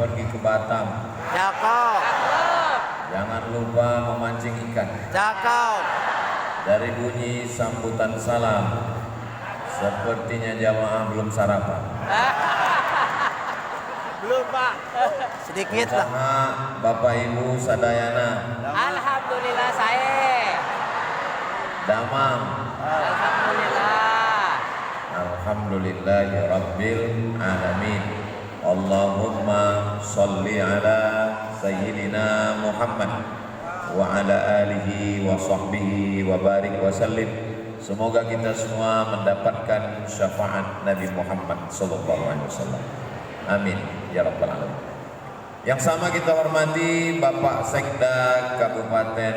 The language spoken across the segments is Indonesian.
pergi ke Batam. Cakep. Jangan lupa memancing ikan. Cakep. Dari bunyi sambutan salam, sepertinya jamaah belum sarapan. Belum, Pak. Sedikit lah. Usaha Bapak Ibu sadayana. Alhamdulillah saya. Damang. Alhamdulillah. Alhamdulillahi Rabbil Alamin. Allahumma salli ala Sayyidina Muhammad wa ala alihi wa sahbihi wa barik wa sallim. Semoga kita semua mendapatkan syafaat Nabi Muhammad sallallahu alaihi wasallam. Amin ya rabbal alamin. Yang sama kita hormati Bapak Sekda Kabupaten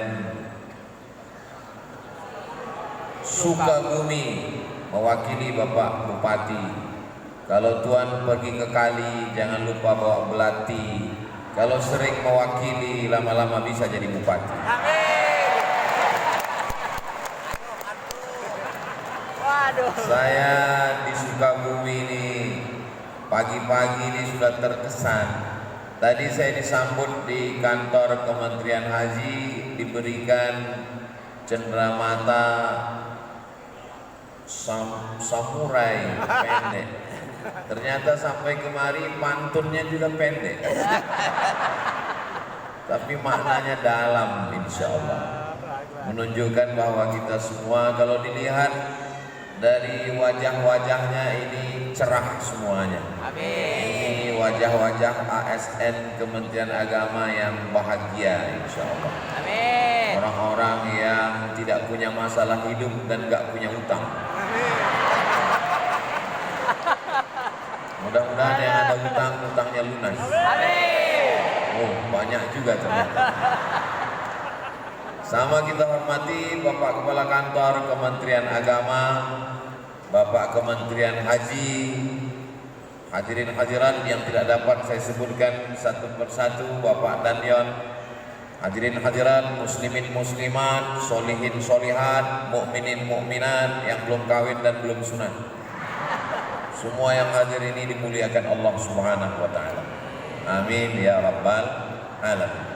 Sukabumi mewakili Bapak Bupati. Kalau Tuan pergi ke kali jangan lupa bawa belati. Kalau sering mewakili lama-lama bisa jadi bupati. Amin. Waduh. Saya di Sukabumi ini pagi-pagi ini sudah terkesan. Tadi saya disambut di kantor Kementerian Haji, diberikan cenderamata samurai pendek. Ternyata sampai kemari pantunnya juga pendek, tapi maknanya dalam, insya Allah. Menunjukkan bahwa kita semua kalau dilihat dari wajah-wajahnya ini cerah semuanya. Ini wajah-wajah ASN Kementerian Agama yang bahagia, insya Allah. Amin. Orang-orang yang tidak punya masalah hidup dan gak punya utang. Mudah-mudahan yang ada utang, utangnya lunas. Amin. Oh, banyak juga ternyata. Sama kita hormati Bapak Kepala Kantor Kementerian Agama, Bapak Kementerian Haji, hadirin hadirat yang tidak dapat saya sebutkan satu persatu, Bapak Dandion, hadirin hadirat, muslimin muslimat, solihin solihat, mukminin mukminat yang belum kawin dan belum sunat. Semua yang hadir ini dimuliakan Allah Subhanahu wa taala. Amin ya rabbal alamin.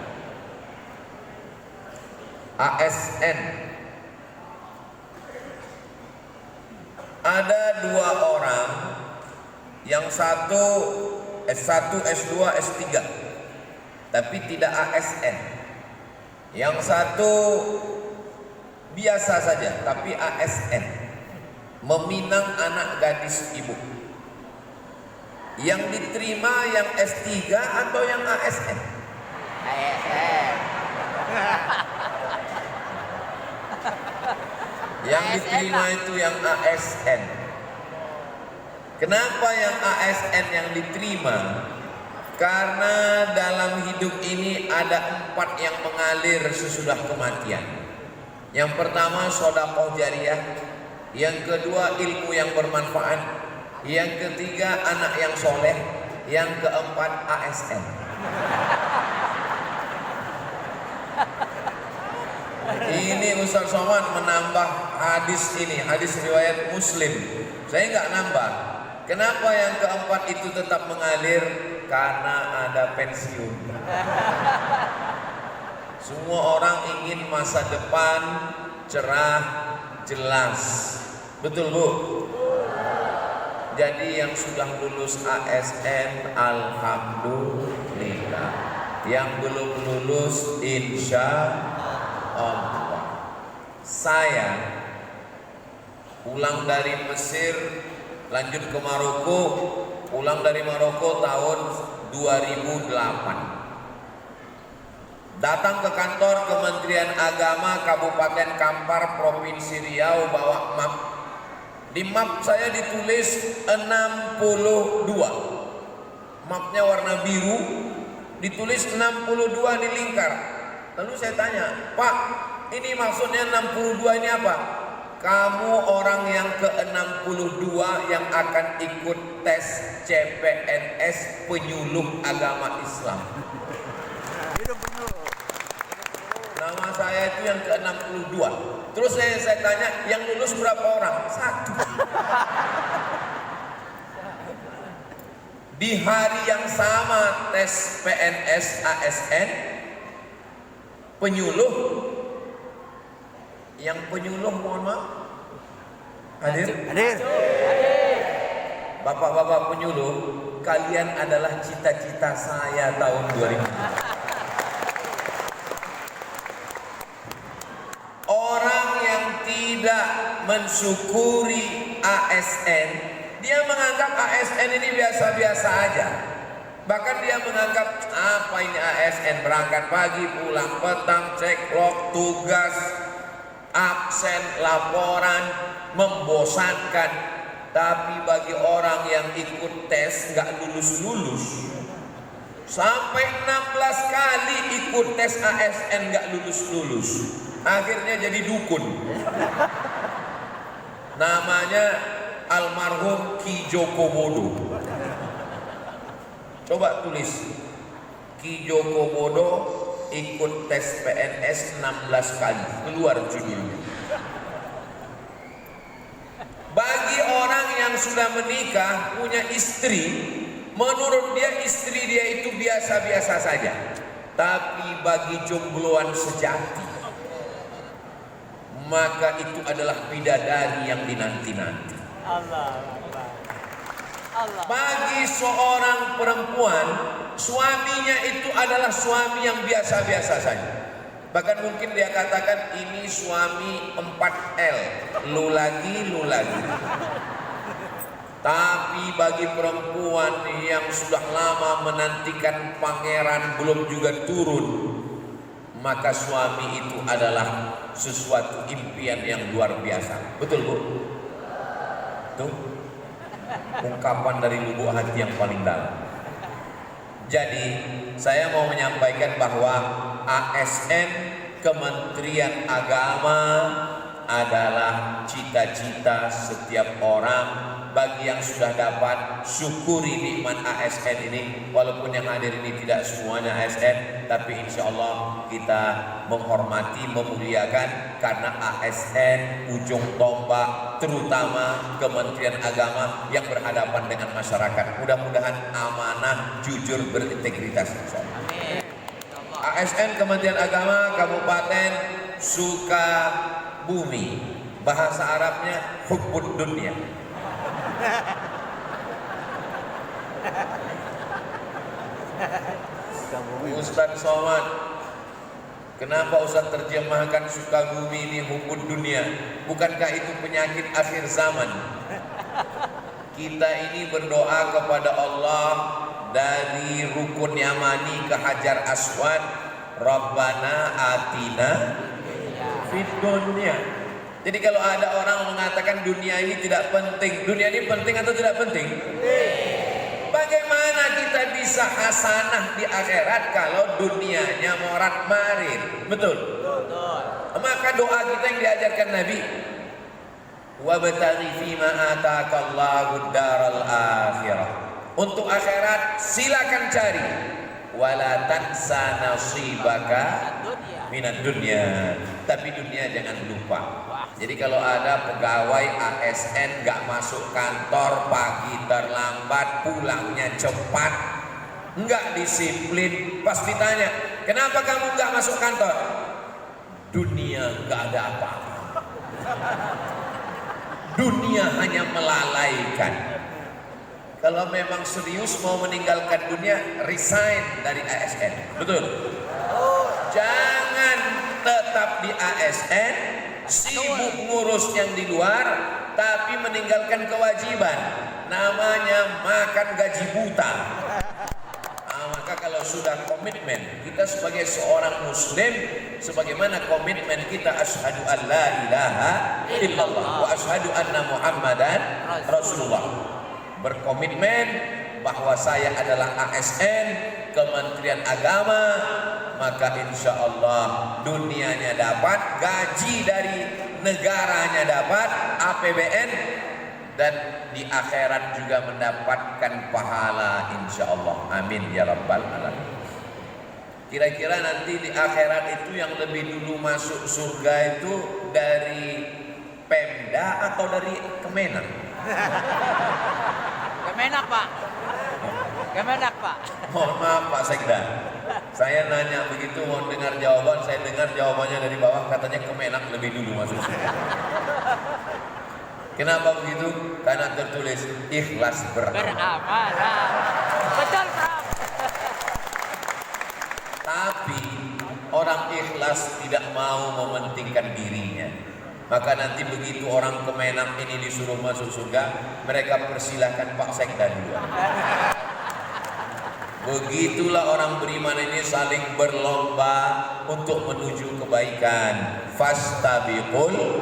ASN. Ada dua orang, yang satu S1, S2, S3, tapi tidak ASN. Yang satu biasa saja, tapi ASN, meminang anak gadis ibu. Yang diterima yang S3 atau yang ASN? ASN. Yang diterima itu yang ASN. Kenapa yang ASN yang diterima? Karena dalam hidup ini ada 4 yang mengalir sesudah kematian. Yang pertama sedekah jariyah, yang kedua ilmu yang bermanfaat, yang ketiga anak yang soleh, yang keempat ASN. Ini Ustaz Somad menambah hadis ini, hadis riwayat Muslim. Saya nggak nambah. Kenapa yang keempat itu tetap mengalir? Karena ada pensiun. Semua orang ingin masa depan cerah, jelas. Betul Bu? Jadi yang sudah lulus ASN, alhamdulillah. Yang belum lulus, insya Allah. Saya pulang dari Mesir, lanjut ke Maroko. Pulang dari Maroko tahun 2008. Datang ke kantor Kementerian Agama Kabupaten Kampar, Provinsi Riau, bawa map. Di map saya ditulis 62. Mapnya warna biru, ditulis 62 di lingkar. Lalu saya tanya, Pak, ini maksudnya 62 ini apa? Kamu orang yang ke-62 yang akan ikut tes CPNS penyuluh agama Islam. Nama saya itu yang ke-62. Terus saya tanya, yang lulus berapa orang? 1. di hari yang sama tes PNS ASN, penyuluh, yang penyuluh mohon maaf hadir? Hadir. Bapak-bapak penyuluh, kalian adalah cita-cita saya tahun 2000. Orang yang tidak mensyukuri ASN, dia menganggap ASN ini biasa-biasa aja. Bahkan dia menganggap apa ini ASN, berangkat pagi, pulang petang, cek log, tugas, absen, laporan, membosankan. Tapi bagi orang yang ikut tes nggak lulus-lulus, sampai 16 kali ikut tes ASN nggak lulus-lulus, akhirnya jadi dukun. Namanya almarhum Ki Joko Bodo. Coba tulis, Ki Joko Bodo ikut tes PNS 16 kali, keluar judulnya. Bagi orang yang sudah menikah, punya istri, menurut dia istri dia itu biasa-biasa saja. Tapi bagi jombloan sejati, maka itu adalah bidadari yang dinanti-nanti. Allah. Bagi seorang perempuan, suaminya itu adalah suami yang biasa-biasa saja. Bahkan mungkin dia katakan ini suami 4L, lu lagi. Tapi bagi perempuan yang sudah lama menantikan pangeran belum juga turun, maka suami itu adalah sesuatu impian yang luar biasa. Betul Bu? Tuh, ungkapan dari lubuk hati yang paling dalam. Jadi saya mau menyampaikan bahwa ASN Kementerian Agama adalah cita-cita setiap orang. Bagi yang sudah dapat, syukuri nikmat ASN ini. Walaupun yang hadir ini tidak semuanya ASN, tapi insya Allah kita menghormati, memuliakan, karena ASN ujung tombak terutama Kementerian Agama yang berhadapan dengan masyarakat. Mudah-mudahan amanah, jujur, berintegritas insya Allah. ASN Kementerian Agama Kabupaten Sukabumi, bahasa Arabnya hubbud dunia. Ustadz Somad, kenapa Ustadz terjemahkan Sukabumi ini hubbud dunia? Bukankah itu penyakit akhir zaman? Kita ini berdoa kepada Allah dari Rukun Yamani ke Hajar Aswad, Rabbana atina fid dunya. Jadi kalau ada orang mengatakan dunia ini tidak penting, dunia ini penting atau tidak penting? Bagaimana kita bisa hasanah di akhirat kalau dunianya morat marit? Betul? Maka doa kita yang diajarkan Nabi, wabtaghi fima ataakallahu daral akhirah. Untuk akhirat silakan cari, wala tansa nasibaka minad dunya, tapi dunia jangan lupa. Jadi kalau ada pegawai ASN gak masuk kantor, pagi terlambat, pulangnya cepat, nggak disiplin, pas ditanya kenapa kamu nggak masuk kantor, dunia nggak ada apa-apa, dunia hanya melalaikan. Kalau memang serius mau meninggalkan dunia, resign dari ASN. Betul? Jangan tetap di ASN, sibuk ngurus yang di luar, tapi meninggalkan kewajiban. Namanya makan gaji buta. Maka kalau sudah komitmen, kita sebagai seorang muslim, sebagaimana komitmen kita asyhadu an la ilaha illallah wa asyhadu anna muhammadan rasulullah, berkomitmen bahwa saya adalah ASN Kementerian Agama, maka insya Allah dunianya dapat, gaji dari negaranya dapat, APBN, dan di akhirat juga mendapatkan pahala insya Allah. Amin ya rabbal alamin. Kira-kira nanti di akhirat itu yang lebih dulu masuk surga itu dari Pemda atau dari Kemenak? Kemenak Pak. Kemenak, Pak. Mohon maaf Pak Sekda. Saya nanya begitu mau dengar jawaban, saya dengar jawabannya dari bawah katanya Kemenak lebih dulu masuk. Kenapa begitu? Karena tertulis ikhlas beramal. Beramalan. Betul, Prof. Tapi orang ikhlas tidak mau mementingkan dirinya. Maka nanti begitu orang Kemenak ini disuruh masuk surga, mereka persilahkan Pak Sekda duluan. Begitulah orang beriman ini saling berlomba untuk menuju kebaikan. Fastabiqul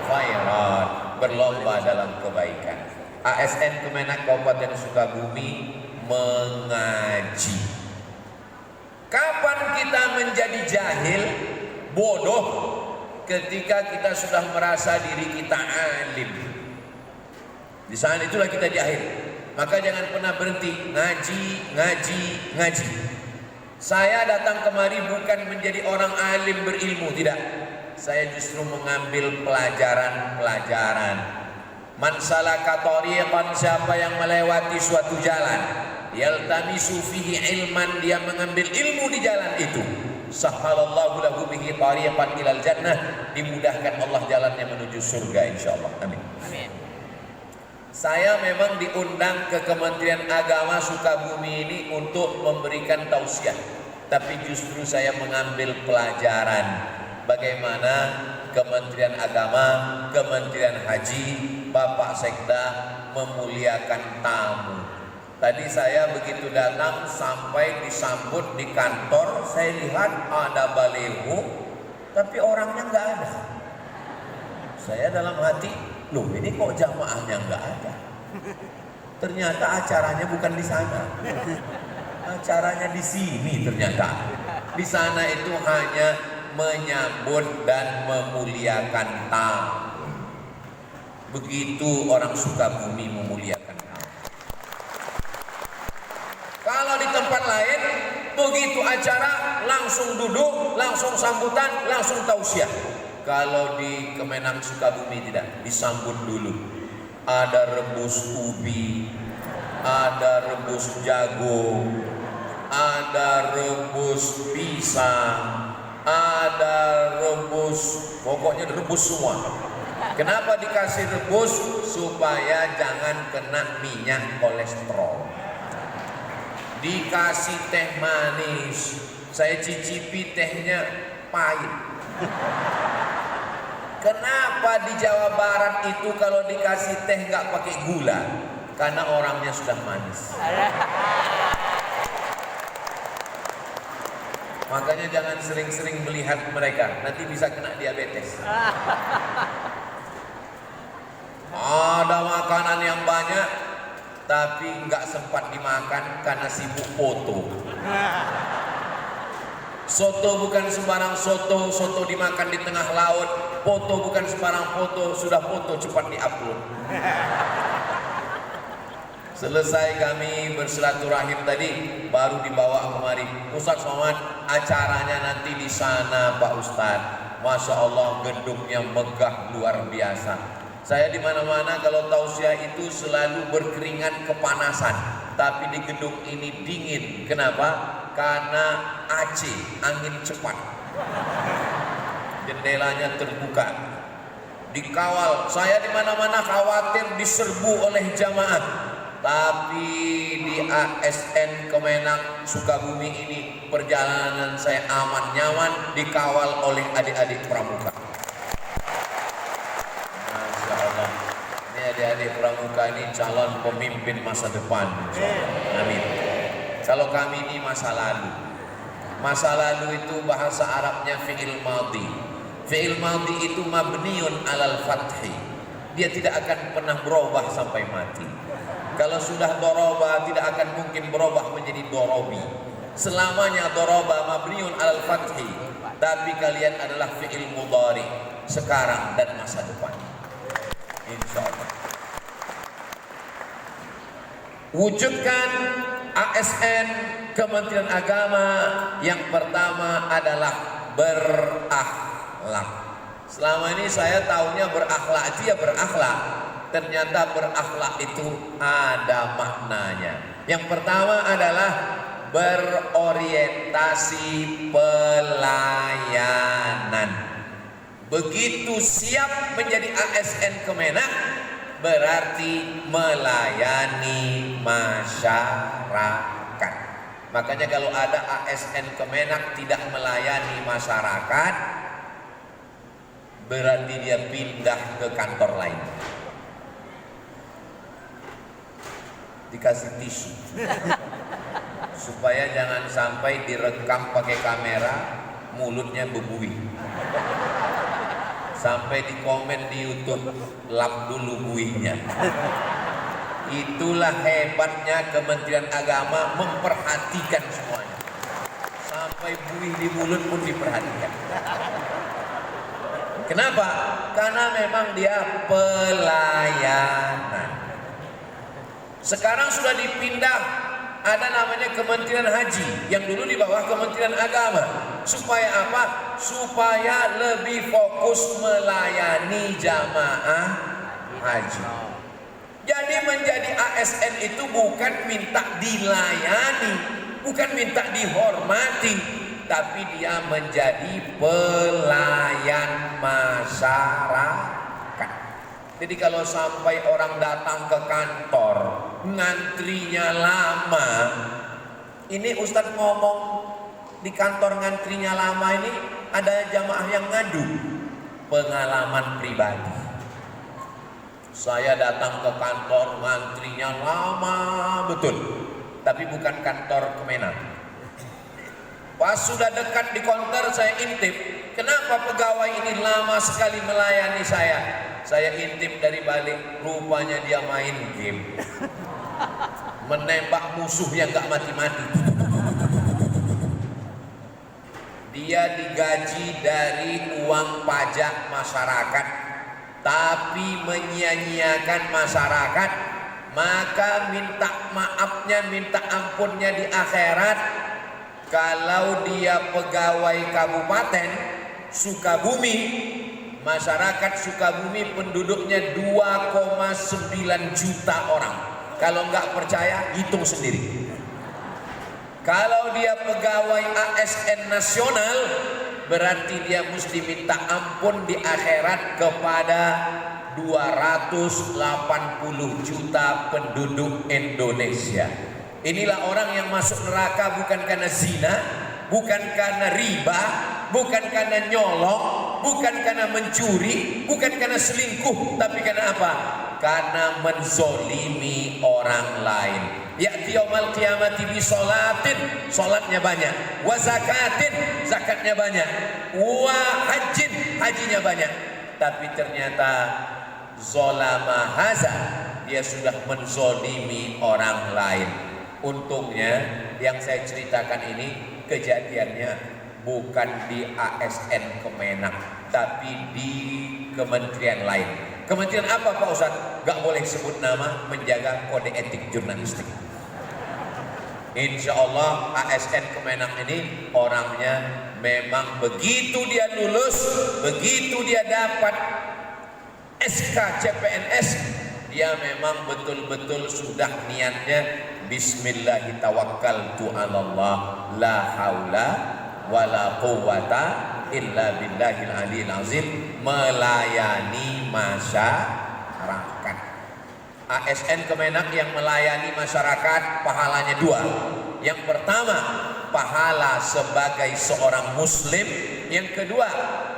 khairat, berlomba dalam kebaikan. ASN Kemenak Kabupaten Sukabumi mengaji. Kapan kita menjadi jahil, bodoh? Ketika kita sudah merasa diri kita alim. Di saat itulah kita jahil. Maka jangan pernah berhenti ngaji. Saya datang kemari bukan menjadi orang alim berilmu, tidak. Saya justru mengambil pelajaran-pelajaran. Man salaka tariqan, siapa yang melewati suatu jalan, yaltamisu fihi ilman, dia mengambil ilmu di jalan itu, sahalallahu lahu bihi tariqan ilal jannah, dimudahkan Allah jalannya menuju surga insyaallah. Amin. Amin. Saya memang diundang ke Kementerian Agama Sukabumi ini untuk memberikan tausiah, tapi justru saya mengambil pelajaran bagaimana Kementerian Agama, Kementerian Haji, Bapak Sekda memuliakan tamu. Tadi saya begitu datang sampai disambut di kantor, saya lihat ada baliho, tapi orangnya nggak ada. Saya dalam hati, loh ini kok jamaahnya nggak ada? Ternyata acaranya bukan di sana. Acaranya di sini ternyata. Di sana itu hanya menyambut dan memuliakan tamu. Begitu orang Sukabumi memuliakan tamu. Kalau di tempat lain, begitu acara langsung duduk, langsung sambutan, langsung tausiah. Kalau di Kemenak Sukabumi tidak, disambut dulu. Ada rebus ubi, ada rebus jagung, ada rebus pisang, ada rebus, pokoknya rebus semua. Kenapa dikasih rebus? Supaya jangan kena minyak kolesterol. Dikasih teh manis, saya cicipi tehnya pahit. Kenapa di Jawa Barat itu kalau dikasih teh nggak pakai gula? Karena orangnya sudah manis. Makanya jangan sering-sering melihat mereka, nanti bisa kena diabetes. Ada makanan yang banyak, tapi nggak sempat dimakan karena sibuk foto. Soto bukan sembarang soto, soto dimakan di tengah laut. Foto bukan sembarang foto, sudah foto cepat diupload. Selesai kami bersilaturahim tadi, baru dibawa kemari. Ustaz Somad, acaranya nanti di sana Pak Ustaz. Masya Allah, gedungnya megah luar biasa. Saya di mana-mana kalau tausiah itu selalu berkeringat kepanasan, tapi di gedung ini dingin. Kenapa? Karena AC, angin cepat. Jendelanya terbuka. Dikawal. Saya di mana-mana khawatir diserbu oleh jamaah. Tapi di ASN Kemenak Sukabumi ini perjalanan saya aman nyaman, dikawal oleh adik-adik pramuka. Masya Allah. Ini adik-adik pramuka ini calon pemimpin masa depan. Amin. Kalau kami ini masa lalu. Masa lalu itu bahasa Arabnya fi'il madhi. Fi'il madhi itu mabniun alal fathi. Dia tidak akan pernah berubah sampai mati. Kalau sudah doroba tidak akan mungkin berubah menjadi dorobi. Selamanya doroba mabniun alal fathi. Tapi kalian adalah fi'il mudhari, sekarang dan masa depan. Insyaallah. Wujudkan ASN Kementerian Agama yang pertama adalah berakhlak. Selama ini saya tahunya berakhlak itu ya berakhlak. Ternyata berakhlak itu ada maknanya. Yang pertama adalah berorientasi pelayanan. Begitu siap menjadi ASN Kemenak, berarti melayani masyarakat. Makanya kalau ada ASN Kemenak tidak melayani masyarakat, berarti dia pindah ke kantor lain. Dikasih tisu supaya jangan sampai direkam pakai kamera mulutnya bebuih, sampai di komen di YouTube, lap dulu buihnya. Itulah hebatnya Kementerian Agama memperhatikan semuanya, sampai buih di mulut pun diperhatikan. Kenapa? Karena memang dia pelayanan. Sekarang sudah dipindah, ada namanya Kementerian Haji yang dulu di bawah Kementerian Agama. Supaya apa? Supaya lebih fokus melayani jamaah haji. Jadi menjadi ASN itu bukan minta dilayani, bukan minta dihormati, tapi dia menjadi pelayan masyarakat. Jadi kalau sampai orang datang ke kantor, ngantrinya lama, ini Ustadz ngomong di kantor ngantrinya lama ini ada jamaah yang ngadu pengalaman pribadi. Saya datang ke kantor ngantrinya lama betul, tapi bukan kantor Kemenak. Pas sudah dekat di konter saya intip, kenapa pegawai ini lama sekali melayani saya? Saya intip dari balik, rupanya dia main game, menembak musuh yang gak mati-mati. Dia digaji dari uang pajak masyarakat, tapi menyia-nyiakan masyarakat, maka minta maafnya, minta ampunnya di akhirat. Kalau dia pegawai Kabupaten Sukabumi, masyarakat Sukabumi penduduknya 2,9 juta orang. Kalau nggak percaya, hitung sendiri. Kalau dia pegawai ASN nasional, berarti dia mesti minta ampun di akhirat kepada 280 juta penduduk Indonesia. Inilah orang yang masuk neraka bukan karena zina, bukan karena riba, bukan karena nyolong, bukan karena mencuri, bukan karena selingkuh, tapi karena apa? Karena menzolimi orang lain. Ya'ti yaumal qiyamati bi sholatin, sholatnya banyak, wa zakatin, zakatnya banyak, wa hajjin, hajinya banyak, tapi ternyata zolama haza, dia sudah menzolimi orang lain. Untungnya yang saya ceritakan ini kejadiannya bukan di ASN Kemenak, tapi di kementerian lain. Kementerian apa Pak Ustadz? Gak boleh sebut nama, menjaga kode etik jurnalistik. Insya Allah ASN Kemenak ini orangnya memang begitu dia lulus, begitu dia dapat SK CPNS, dia memang betul-betul sudah niatnya Bismillahirrahmanirrahim, la haula wala quwwata illa billahil aliyil azim, melayani masyarakat. ASN Kemenak yang melayani masyarakat pahalanya dua. Yang pertama, pahala sebagai seorang muslim. Yang kedua,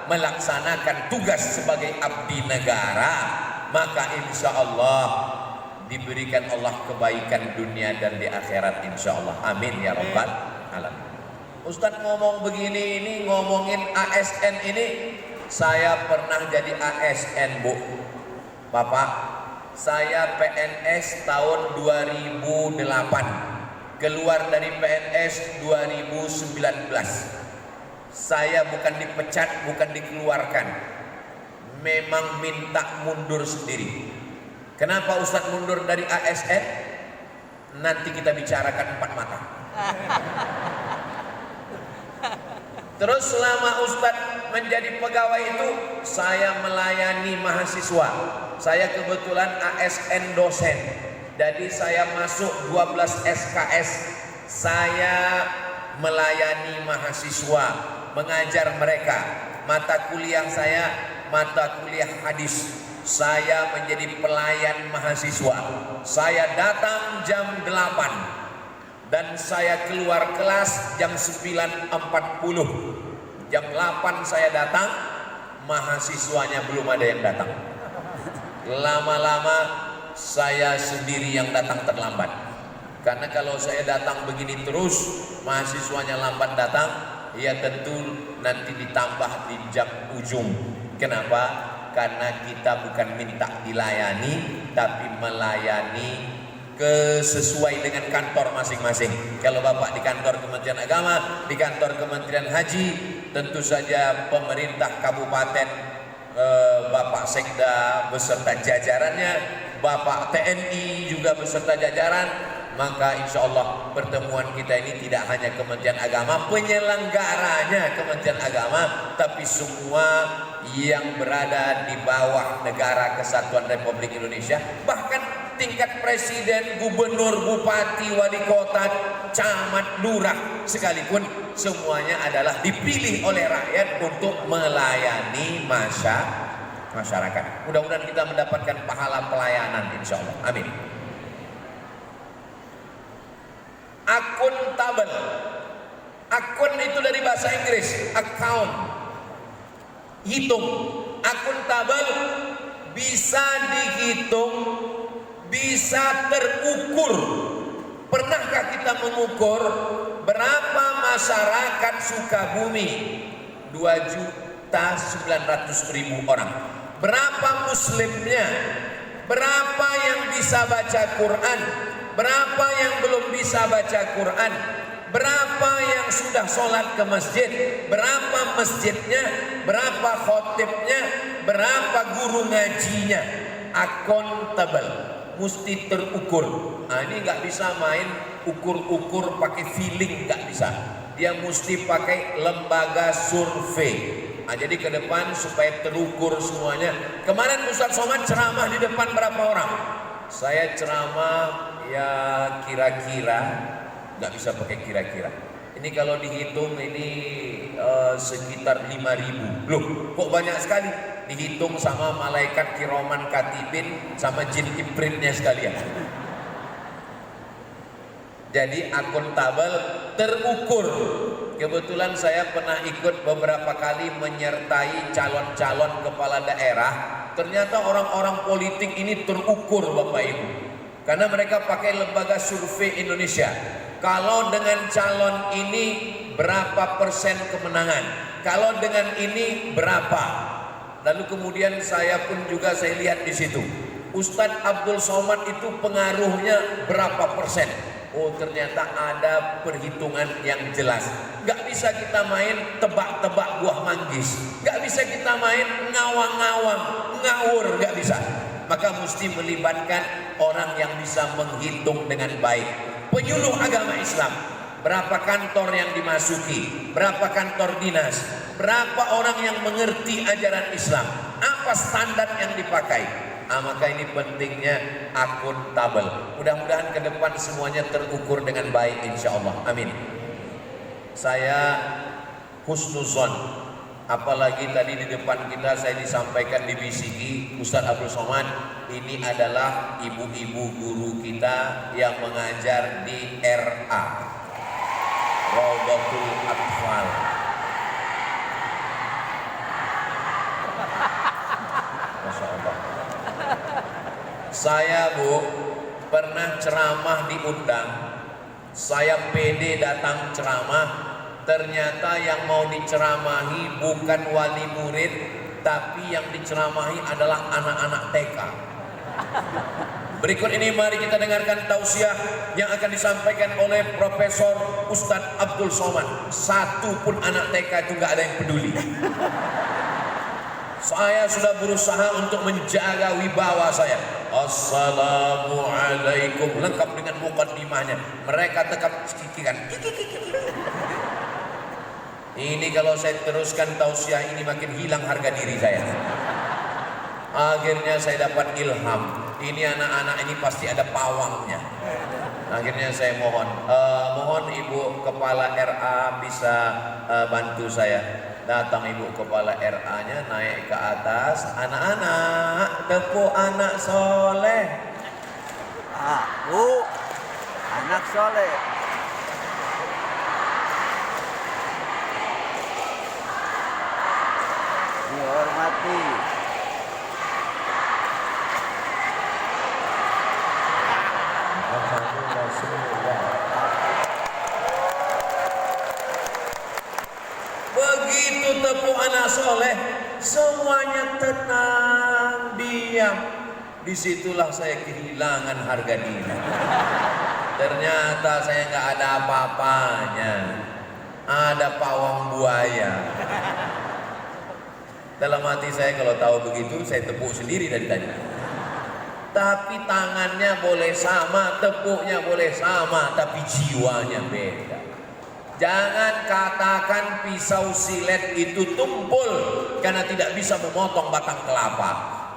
melaksanakan tugas sebagai abdi negara. Maka insya Allah diberikan Allah kebaikan dunia dan di akhirat insya Allah. Amin ya rabbal alamin. Ustadz ngomong begini, ini ngomongin ASN ini, saya pernah jadi ASN Bu. Bapak, saya PNS tahun 2008, keluar dari PNS 2019. Saya bukan dipecat, bukan dikeluarkan, memang minta mundur sendiri. Kenapa Ustadz mundur dari ASN? Nanti kita bicarakan empat mata. Terus selama Ustadz menjadi pegawai itu, saya melayani mahasiswa. Saya kebetulan ASN dosen. Jadi saya masuk 12 SKS, saya melayani mahasiswa, mengajar mereka. Mata kuliah saya mata kuliah hadis. Saya menjadi pelayan mahasiswa. Saya datang jam 8 dan saya keluar kelas jam 9.40. Jam 8 saya datang, mahasiswanya belum ada yang datang. Lama-lama saya sendiri yang datang terlambat. Karena kalau saya datang begini terus, mahasiswanya lambat datang, ya tentu nanti ditambah di jam ujung. Kenapa? Karena kita bukan minta dilayani, tapi melayani sesuai dengan kantor masing-masing. Kalau Bapak di kantor Kementerian Agama, di kantor Kementerian Haji, tentu saja pemerintah kabupaten, Bapak Sekda beserta jajarannya, Bapak TNI juga beserta jajaran, maka insya Allah pertemuan kita ini tidak hanya Kementerian Agama, penyelenggaranya Kementerian Agama, tapi semua yang berada di bawah Negara Kesatuan Republik Indonesia, bahkan tingkat presiden, gubernur, bupati, wali kota, camat, lurah sekalipun, semuanya adalah dipilih oleh rakyat untuk melayani masyarakat. Mudah-mudahan kita mendapatkan pahala pelayanan insya Allah. Amin. Akuntabel. Akun itu dari bahasa Inggris, account, hitung. Akuntabel bisa dihitung, bisa terukur. Pernahkah kita mengukur berapa masyarakat Sukabumi? 2.900.000 orang. Berapa muslimnya? Berapa yang bisa baca Quran? Berapa yang belum bisa baca Quran? Berapa yang sudah sholat ke masjid? Berapa masjidnya? Berapa khotibnya? Berapa guru ngajinya? Akuntabel, mesti terukur. Nah, ini nggak bisa main ukur-ukur pakai feeling, nggak bisa. Dia mesti pakai lembaga survei. Nah, jadi ke depan supaya terukur semuanya. Kemarin Ustadz Somad ceramah di depan berapa orang? Saya ceramah ya kira-kira, nggak bisa pakai kira-kira. Ini kalau dihitung ini sekitar 5.000. Loh, kok banyak sekali? Dihitung sama malaikat kiroman katibin sama jin ibritnya sekalian. Jadi akuntabel, terukur. Kebetulan saya pernah ikut beberapa kali menyertai calon-calon kepala daerah. Ternyata orang-orang politik ini terukur Bapak Ibu, karena mereka pakai lembaga survei Indonesia. Kalau dengan calon ini berapa persen kemenangan, kalau dengan ini berapa. Lalu kemudian saya pun juga saya lihat di situ, Ustadz Abdul Somad itu pengaruhnya berapa persen. Oh, ternyata ada perhitungan yang jelas. Gak bisa kita main tebak-tebak buah manggis, gak bisa kita main ngawang-ngawang, ngawur, gak bisa. Maka mesti melibatkan orang yang bisa menghitung dengan baik. Penyuluh agama Islam, berapa kantor yang dimasuki, berapa kantor dinas, berapa orang yang mengerti ajaran Islam, apa standar yang dipakai. Maka ini pentingnya akuntabel. Mudah-mudahan ke depan semuanya terukur dengan baik insya Allah. Amin. Saya husnuzon, apalagi tadi di depan kita saya disampaikan di BCG Ustadz Abdul Somad, ini adalah ibu-ibu guru kita yang mengajar di RA, Raudatul Atfal. Masya Allah. Saya Bu pernah ceramah diundang, saya pede datang ceramah, ternyata yang mau diceramahi bukan wali murid, tapi yang diceramahi adalah anak-anak TK. Berikut ini mari kita dengarkan tausiah yang akan disampaikan oleh Profesor Ustadz Abdul Somad. Satu pun anak TK itu gak ada yang peduli. Saya sudah berusaha untuk menjaga wibawa saya. Assalamualaikum, lengkap dengan mukaddimahnya. Mereka tetap cikikan. Ini kalau saya teruskan tausiah ini makin hilang harga diri saya. Akhirnya saya dapat ilham. ini anak-anak ini pasti ada pawangnya. Akhirnya saya mohon Ibu Kepala RA bisa bantu saya. Datang Ibu Kepala RA-nya naik ke atas. Anak-anak, tepuk anak soleh. Bu, anak soleh. Dihormati. Begitu tepuk anak soleh, semuanya tenang, diam. Disitulah saya kehilangan harga diri. Ternyata saya nggak ada apa-apanya. Ada pawang buaya. Dalam hati saya kalau tahu begitu, saya tepuk sendiri dari tadi. Tapi tangannya boleh sama, tepuknya boleh sama, tapi jiwanya beda. Jangan katakan pisau silet itu tumpul karena tidak bisa memotong batang kelapa.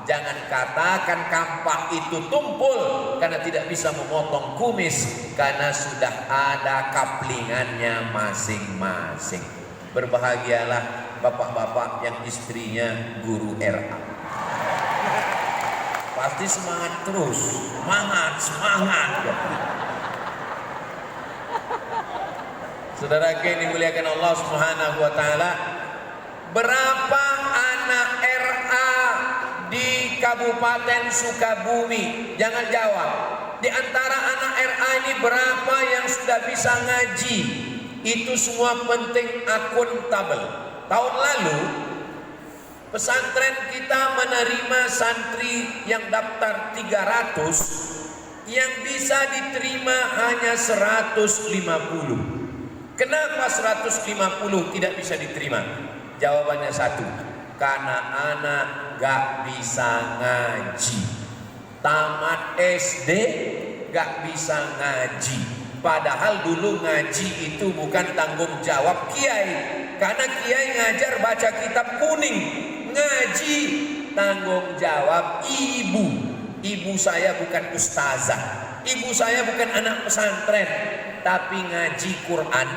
Jangan katakan kampak itu tumpul karena tidak bisa memotong kumis, karena sudah ada kaplingannya masing-masing. Berbahagialah bapak-bapak yang istrinya guru RA. Pasti semangat terus, semangat. Saudara yang dimuliakan Allah Subhanahu wa taala, berapa anak RA di Kabupaten Sukabumi? Jangan jawab. Di antara anak RA ini berapa yang sudah bisa ngaji? Itu semua penting akuntabel. Tahun lalu pesantren kita menerima santri yang daftar 300, yang bisa diterima hanya 150. Kenapa 150 tidak bisa diterima? Jawabannya satu, karena anak gak bisa ngaji. Tamat SD gak bisa ngaji. Padahal dulu ngaji itu bukan tanggung jawab kiai. Karena kiai ngajar baca kitab kuning. Ngaji tanggung jawab ibu. Ibu saya bukan ustazah. Ibu saya bukan anak pesantren, tapi ngaji Quran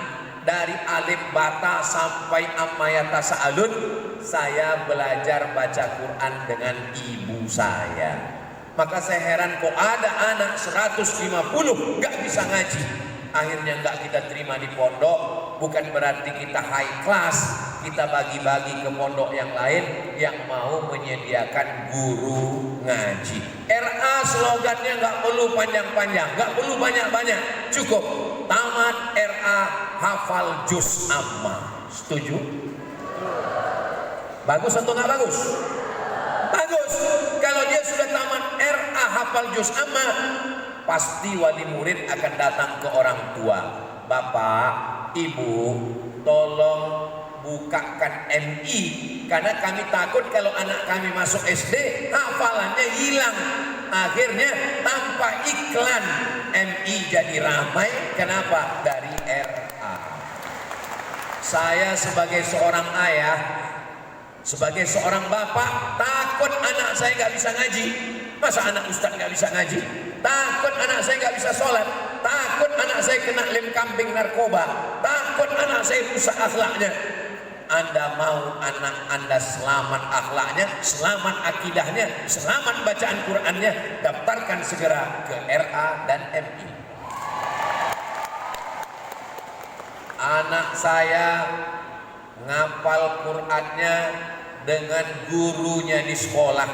dari alif bata sampai ammayata sa'alun. Saya belajar baca Quran dengan ibu saya. Maka saya heran kok ada anak 150 gak bisa ngaji. Akhirnya gak kita terima di pondok. Bukan berarti kita high class, kita bagi-bagi ke pondok yang lain yang mau menyediakan guru ngaji. RA slogannya nggak perlu panjang-panjang, nggak perlu banyak-banyak, cukup tamat RA hafal juz amma. Setuju? Bagus atau nggak bagus? Bagus. Kalau dia sudah tamat RA hafal juz amma, pasti wali murid akan datang ke orang tua. Bapak, Ibu, tolong bukakan MI, karena kami takut kalau anak kami masuk SD hafalannya hilang. Akhirnya tanpa iklan MI jadi ramai. Kenapa? Dari RA. Saya sebagai seorang ayah, sebagai seorang bapak, takut anak saya gak bisa ngaji. Masa anak ustaz gak bisa ngaji? Takut anak saya gak bisa sholat. Takut anak saya kena lem kambing narkoba. Takut anak saya rusak akhlaknya. Anda mau anak Anda selamat akhlaknya, selamat akidahnya, selamat bacaan Qur'annya, daftarkan segera ke RA dan MI. Anak saya ngapal Qur'annya dengan gurunya di sekolah.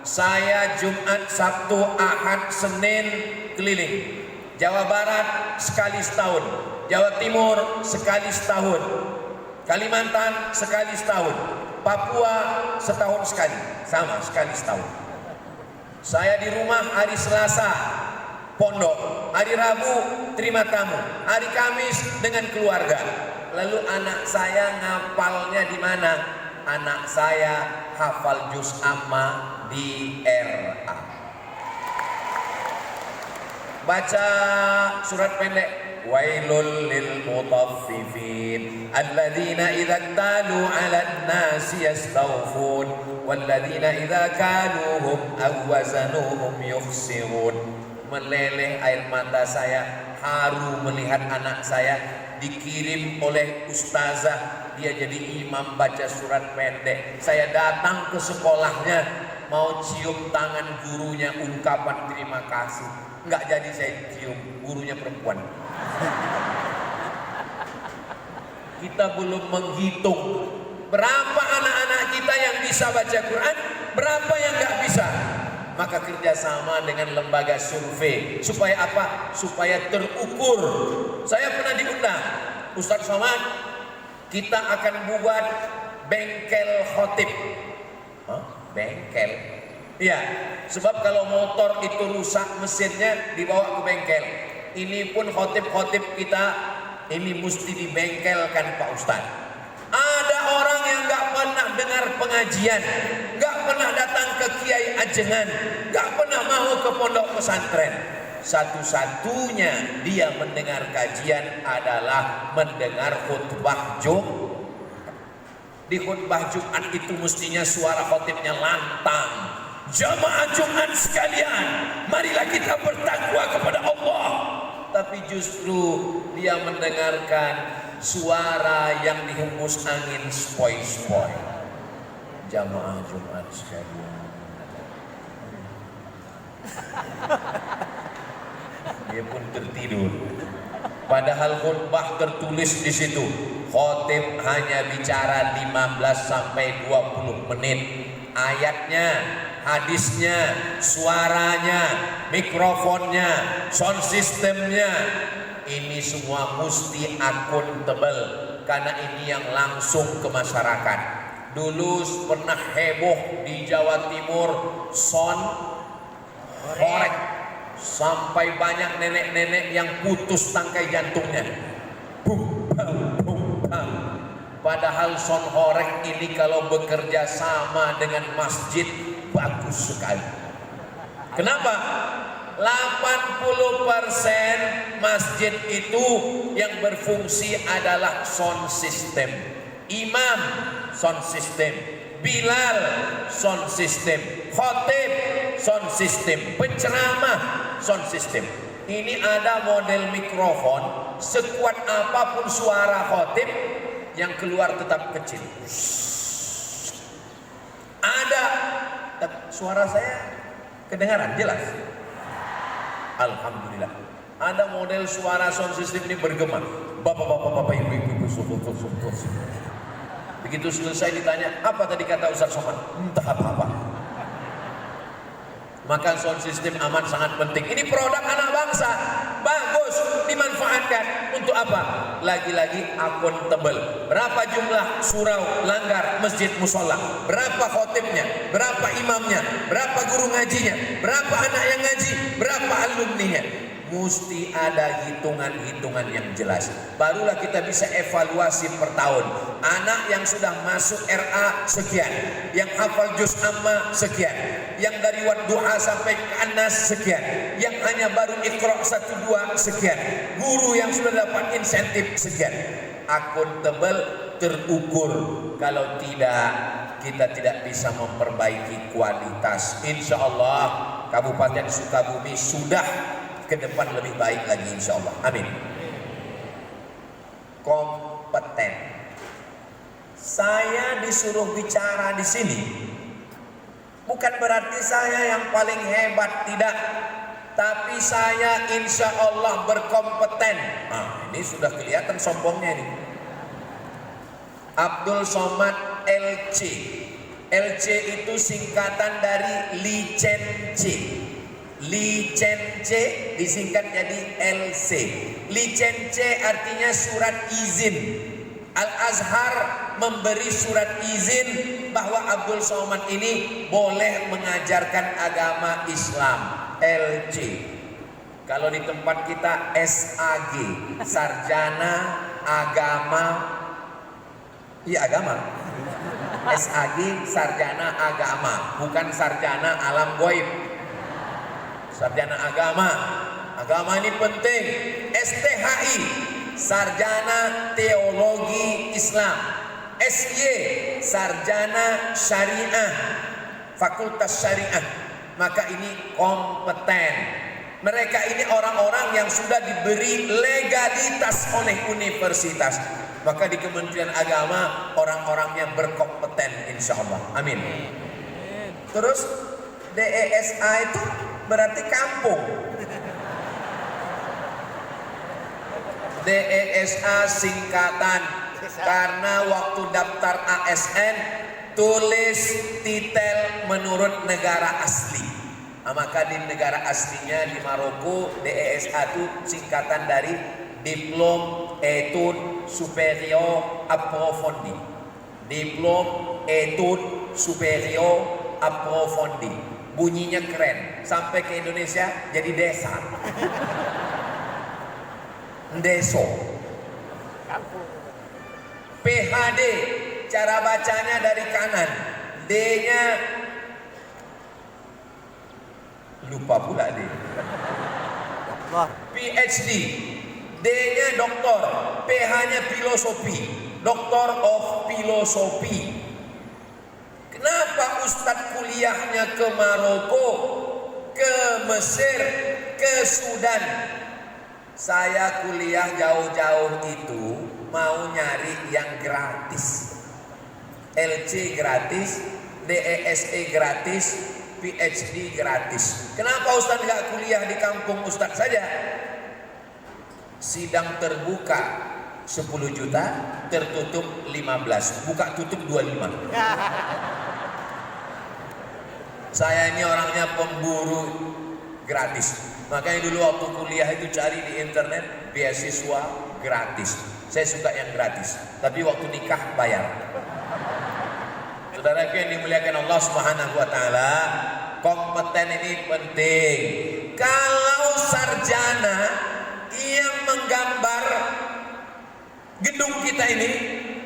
Saya Jumat, Sabtu, Ahad, Senin keliling. Jawa Barat sekali setahun, Jawa Timur sekali setahun, Kalimantan sekali setahun, Papua setahun sekali, sama sekali setahun. Saya di rumah hari Selasa pondok, hari Rabu terima tamu, hari Kamis dengan keluarga. Lalu anak saya ngapalnya di mana? Anak saya hafal juz amma di RA. Baca surat pendek, wailul lil mutaffifin alladzina idza talu 'alan nasi yastawfun walladzina idza kaluhum aw wazanuhum yukhsirun. Meleleh air mata saya haru melihat anak saya dikirim oleh ustazah, dia jadi imam baca surat pendek. Saya datang ke sekolahnya mau cium tangan gurunya ungkapan terima kasih, nggak jadi saya cium, gurunya perempuan. Kita belum menghitung berapa anak-anak kita yang bisa baca Quran, berapa yang nggak bisa. Maka kerjasama dengan lembaga survei supaya apa? Supaya terukur. Saya pernah diundang, Ustaz Somad, kita akan buat bengkel khotib. Hah? Bengkel? Iya, sebab kalau motor itu rusak mesinnya dibawa ke bengkel. Ini pun khotib-khotib kita ini mesti dibengkelkan Pak Ustaz. Ada orang yang nggak pernah dengar pengajian, nggak pernah datang ke Kiai Ajengan, nggak pernah mau ke pondok pesantren. Satu-satunya dia mendengar kajian adalah mendengar khutbah Jumat. Di khutbah Jumat itu mestinya suara khotibnya lantang. Jamaah Jumat sekalian, marilah kita bertakwa kepada Allah. Tapi justru dia mendengarkan suara yang dihembus angin spoi-spoi. Jamaah Jumat sekalian, dia pun tertidur. Padahal khutbah tertulis di situ, khotib hanya bicara 15 sampai 20 menit. Ayatnya, hadisnya, suaranya, mikrofonnya, sound systemnya, ini semua mesti akuntabel karena ini yang langsung ke masyarakat. Dulu pernah heboh di Jawa Timur sound horeg, sampai banyak nenek-nenek yang putus tangkai jantungnya. Bum, bam, bum, bam. Padahal sound horeg ini kalau bekerja sama dengan masjid bagus sekali. Kenapa? 80% masjid itu yang berfungsi adalah sound system. Imam sound system, Bilal sound system, khotib sound system, penceramah sound system. Ini ada model mikrofon, sekuat apapun suara khotib yang keluar tetap kecil. Ada suara saya kedengaran jelas. Alhamdulillah. Ada model suara sound system ini bergema. Bapak-bapak, ibu-ibu, subuh. Begitu selesai ditanya, apa tadi kata Ustaz Somad? Entah apa-apa. Maka sound system aman sangat penting. Ini produk anak bangsa, bagus, dimanfaatkan. Untuk apa? Lagi-lagi akuntabel. Berapa jumlah surau, langgar, masjid, musola? Berapa khotibnya? Berapa imamnya? Berapa guru ngajinya? Berapa anak yang ngaji? Berapa alumninya? Mesti ada hitungan-hitungan yang jelas. Barulah kita bisa evaluasi per tahun. Anak yang sudah masuk RA sekian, yang hafal juz amma sekian, yang dari wadduha sampai ke anas sekian, yang hanya baru iqra 1-2 sekian, guru yang sudah dapat insentif sekian. Akuntabel, terukur. Kalau tidak, kita tidak bisa memperbaiki kualitas. Insya Allah Kabupaten Sukabumi sudah ke depan lebih baik lagi, insya Allah. Amin. Kompeten. Saya disuruh bicara di sini bukan berarti saya yang paling hebat, tidak. Tapi saya insya Allah berkompeten. Nah, ini sudah kelihatan sombongnya ini. Abdul Somad LC. LC itu singkatan dari licensi. License disingkat jadi LC. License artinya surat izin. Al-Azhar memberi surat izin bahwa Abdul Somad ini boleh mengajarkan agama Islam. LC. Kalau di tempat kita SAG, sarjana agama. Iya, agama. SAG sarjana agama, bukan sarjana alam goib. Sarjana agama, agama ini penting. STHI, sarjana teologi Islam. SY, Sarjana Syariah, Fakultas Syariah, maka ini kompeten. Mereka ini orang-orang yang sudah diberi legalitas oleh universitas. Maka di Kementerian Agama orang-orangnya berkompeten insya Allah. Amin. Terus DESA itu berarti kampung. DESA singkatan, karena waktu daftar ASN tulis titel menurut negara asli. Nah, maka di negara aslinya di Maroko DESA itu singkatan dari Diplôme Études Supérieures Approfondies. Diplôme Études Supérieures Approfondies. Bunyinya keren, sampai ke Indonesia jadi desa. Deso. PhD, cara bacanya dari kanan, D-nya lupa pula D. Doktor. PhD, D-nya doktor, PH-nya filosofi, Doctor of Philosophy. Kenapa Ustadz kuliahnya ke Maroko, ke Mesir, ke Sudan? Saya kuliah jauh-jauh itu mau nyari yang gratis. LC gratis, DESE gratis, PhD gratis. Kenapa Ustadz nggak kuliah di kampung Ustadz saja? Sidang terbuka 10 juta, tertutup 15, buka tutup 25. Saya ini orangnya pemburu gratis. Makanya dulu waktu kuliah itu cari di internet beasiswa gratis. Saya suka yang gratis. Tapi waktu nikah bayar. Saudaraku yang dimuliakan Allah Subhanahu wa taala, kompeten ini penting. Kalau sarjana yang menggambar gedung kita ini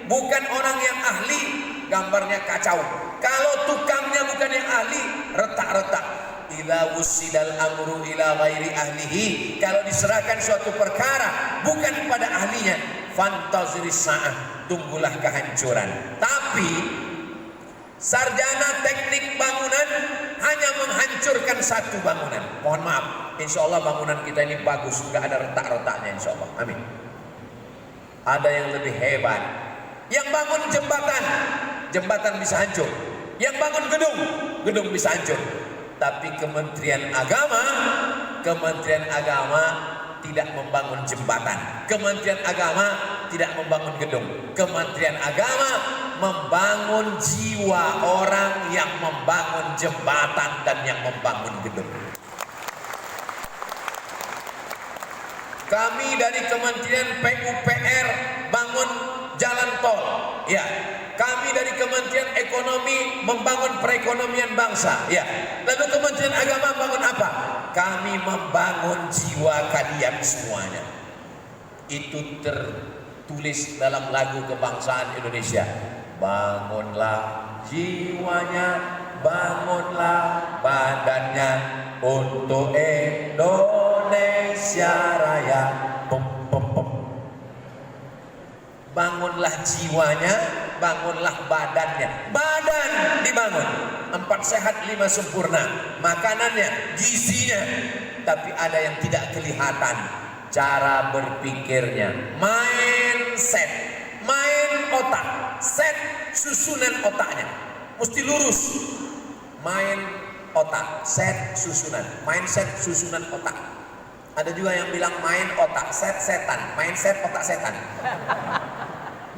bukan orang yang ahli, gambarnya kacau. Kalau tukangnya bukan yang ahli, retak-retak. Idza wusidal amru ila ghairi ahlihi, kalau diserahkan suatu perkara bukan kepada ahlinya, fantaziris sa'ah, tunggulah kehancuran. Tapi sarjana teknik bangunan hanya menghancurkan satu bangunan. Mohon maaf, insya Allah bangunan kita ini bagus, nggak ada retak-retaknya insya Allah. Amin. Ada yang lebih hebat, yang bangun jembatan, jembatan bisa hancur. Yang bangun gedung, gedung bisa hancur. Tapi Kementerian Agama tidak membangun jembatan. Kementerian Agama tidak membangun gedung. Kementerian Agama membangun jiwa orang yang membangun jembatan dan yang membangun gedung. Kami dari Kementerian PUPR bangun jalan tol, ya. Kami dari Kementerian Ekonomi membangun perekonomian bangsa, ya. Lalu Kementerian Agama bangun apa? Kami membangun jiwa kalian semuanya. Itu tertulis dalam lagu kebangsaan Indonesia. Bangunlah jiwanya, bangunlah badannya untuk Indonesia Raya. Bangunlah jiwanya, bangunlah badannya. Badan dibangun, 4 sehat 5 sempurna. Makanannya, gizinya. Tapi ada yang tidak kelihatan, cara berpikirnya. Mindset, main otak, set susunan otaknya mesti lurus. Main otak, set susunan, mindset susunan otak. Ada juga yang bilang main otak, set setan, mindset otak setan.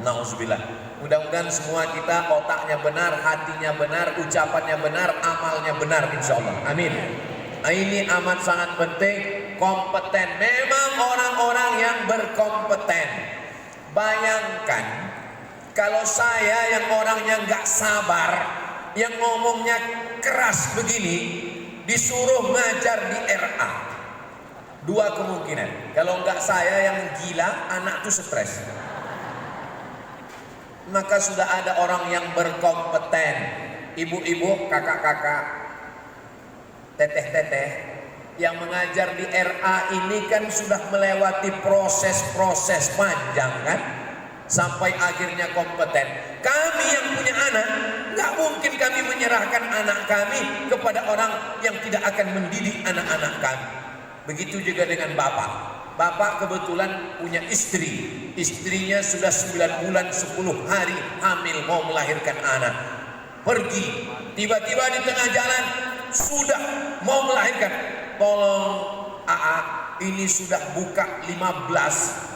Nauzubillah. Mudah-mudahan semua kita otaknya benar, hatinya benar, ucapannya benar, amalnya benar insyaallah. Amin. Ini amat sangat penting, kompeten. Memang orang-orang yang berkompeten. Bayangkan kalau saya yang orangnya nggak sabar, yang ngomongnya keras begini, disuruh ngajar di RA. 2 kemungkinan. Kalau nggak saya yang gila, anak tuh stres. Maka sudah ada orang yang berkompeten, ibu-ibu, kakak-kakak, teteh-teteh yang mengajar di RA ini kan sudah melewati proses-proses panjang kan. sampai akhirnya kompeten. Kami yang punya anak, nggak mungkin kami menyerahkan anak kami kepada orang yang tidak akan mendidik anak-anak kami. Begitu juga dengan bapak. Bapak kebetulan punya istri. Istrinya sudah 9 bulan 10 hari hamil mau melahirkan anak. Pergi, tiba-tiba di tengah jalan sudah mau melahirkan. Tolong AA, ini sudah buka 15.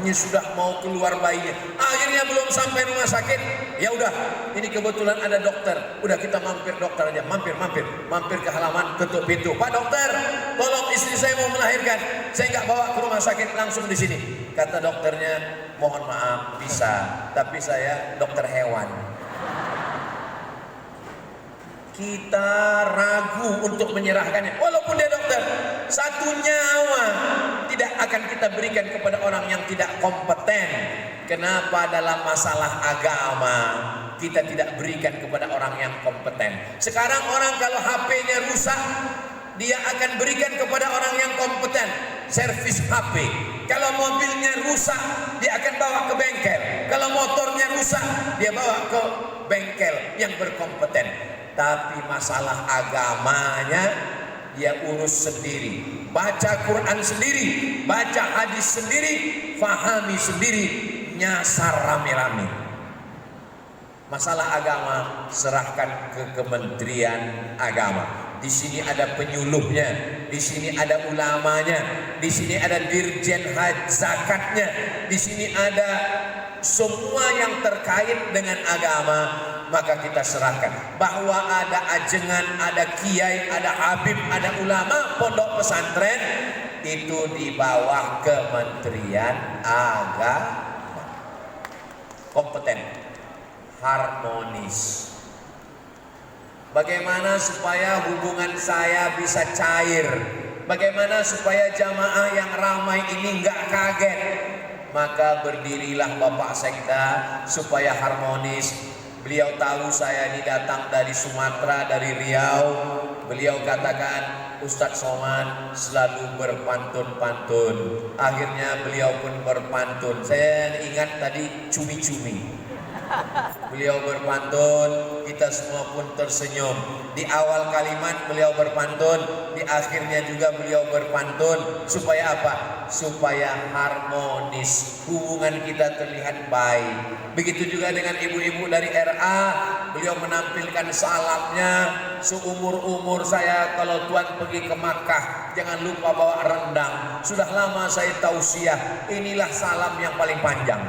Ini sudah mau keluar bayinya. Akhirnya belum sampai rumah sakit. Ya udah, ini kebetulan ada dokter. Udah kita mampir dokter aja. Mampir ke halaman, ketuk pintu. Pak dokter, tolong istri saya mau melahirkan. Saya nggak bawa ke rumah sakit, langsung di sini. Kata dokternya, mohon maaf bisa, tapi saya dokter hewan. Kita ragu untuk menyerahkannya. Walaupun dia dokter, satu nyawa tidak akan kita berikan kepada orang yang tidak kompeten. Kenapa dalam masalah agama kita tidak berikan kepada orang yang kompeten? Sekarang orang kalau HP-nya rusak, dia akan berikan kepada orang yang kompeten, servis HP. Kalau mobilnya rusak, dia akan bawa ke bengkel. Kalau motornya rusak, dia bawa ke bengkel yang berkompeten. Tapi masalah agamanya dia urus sendiri, baca Quran sendiri, baca hadis sendiri, fahami sendiri, nyasar rame-rame. Masalah agama serahkan ke Kementerian Agama. Di sini ada penyuluhnya, di sini ada ulamanya, di sini ada dirjen zakatnya, di sini ada semua yang terkait dengan agama. Maka kita serahkan bahwa ada ajengan, ada kiai, ada habib, ada ulama, pondok pesantren itu di bawah Kementerian Agama. Kompeten, harmonis. Bagaimana supaya hubungan saya bisa cair? Bagaimana supaya jamaah yang ramai ini nggak kaget? Maka berdirilah Bapak Sekda supaya harmonis. Beliau tahu saya ini datang dari Sumatera, dari Riau. Beliau katakan, Ustadz Somad selalu berpantun-pantun. Akhirnya beliau pun berpantun. Saya ingat tadi cumi-cumi. Beliau berpantun, kita semua pun tersenyum. Di awal kalimat beliau berpantun, di akhirnya juga beliau berpantun. Supaya apa? Supaya harmonis, hubungan kita terlihat baik. Begitu juga dengan ibu-ibu dari RA, beliau menampilkan salamnya. Seumur-umur saya kalau Tuan pergi ke Makkah, jangan lupa bawa rendang. Sudah lama saya tausiah, inilah salam yang paling panjang.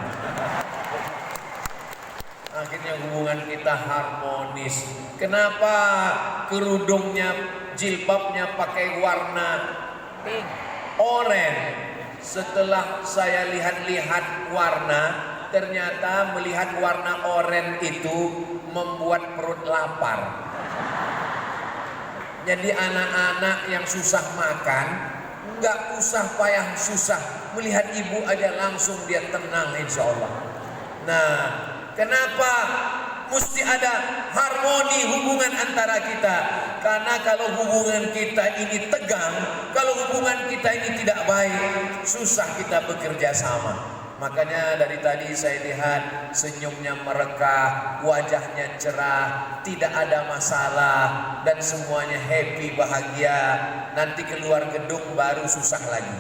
Akhirnya hubungan kita harmonis. Kenapa kerudungnya, jilbabnya pakai warna Pink. oranye? Setelah saya lihat-lihat warna, ternyata melihat warna oranye itu membuat perut lapar. Jadi anak-anak yang susah makan, nggak usah payah susah. Melihat ibu aja langsung dia tenang insya Allah. Nah, kenapa mesti ada harmoni hubungan antara kita? Karena kalau hubungan kita ini tegang, kalau hubungan kita ini tidak baik, susah kita bekerja sama. Makanya dari tadi saya lihat senyumnya merekah, wajahnya cerah, tidak ada masalah, dan semuanya happy, bahagia. Nanti keluar gedung baru susah lagi.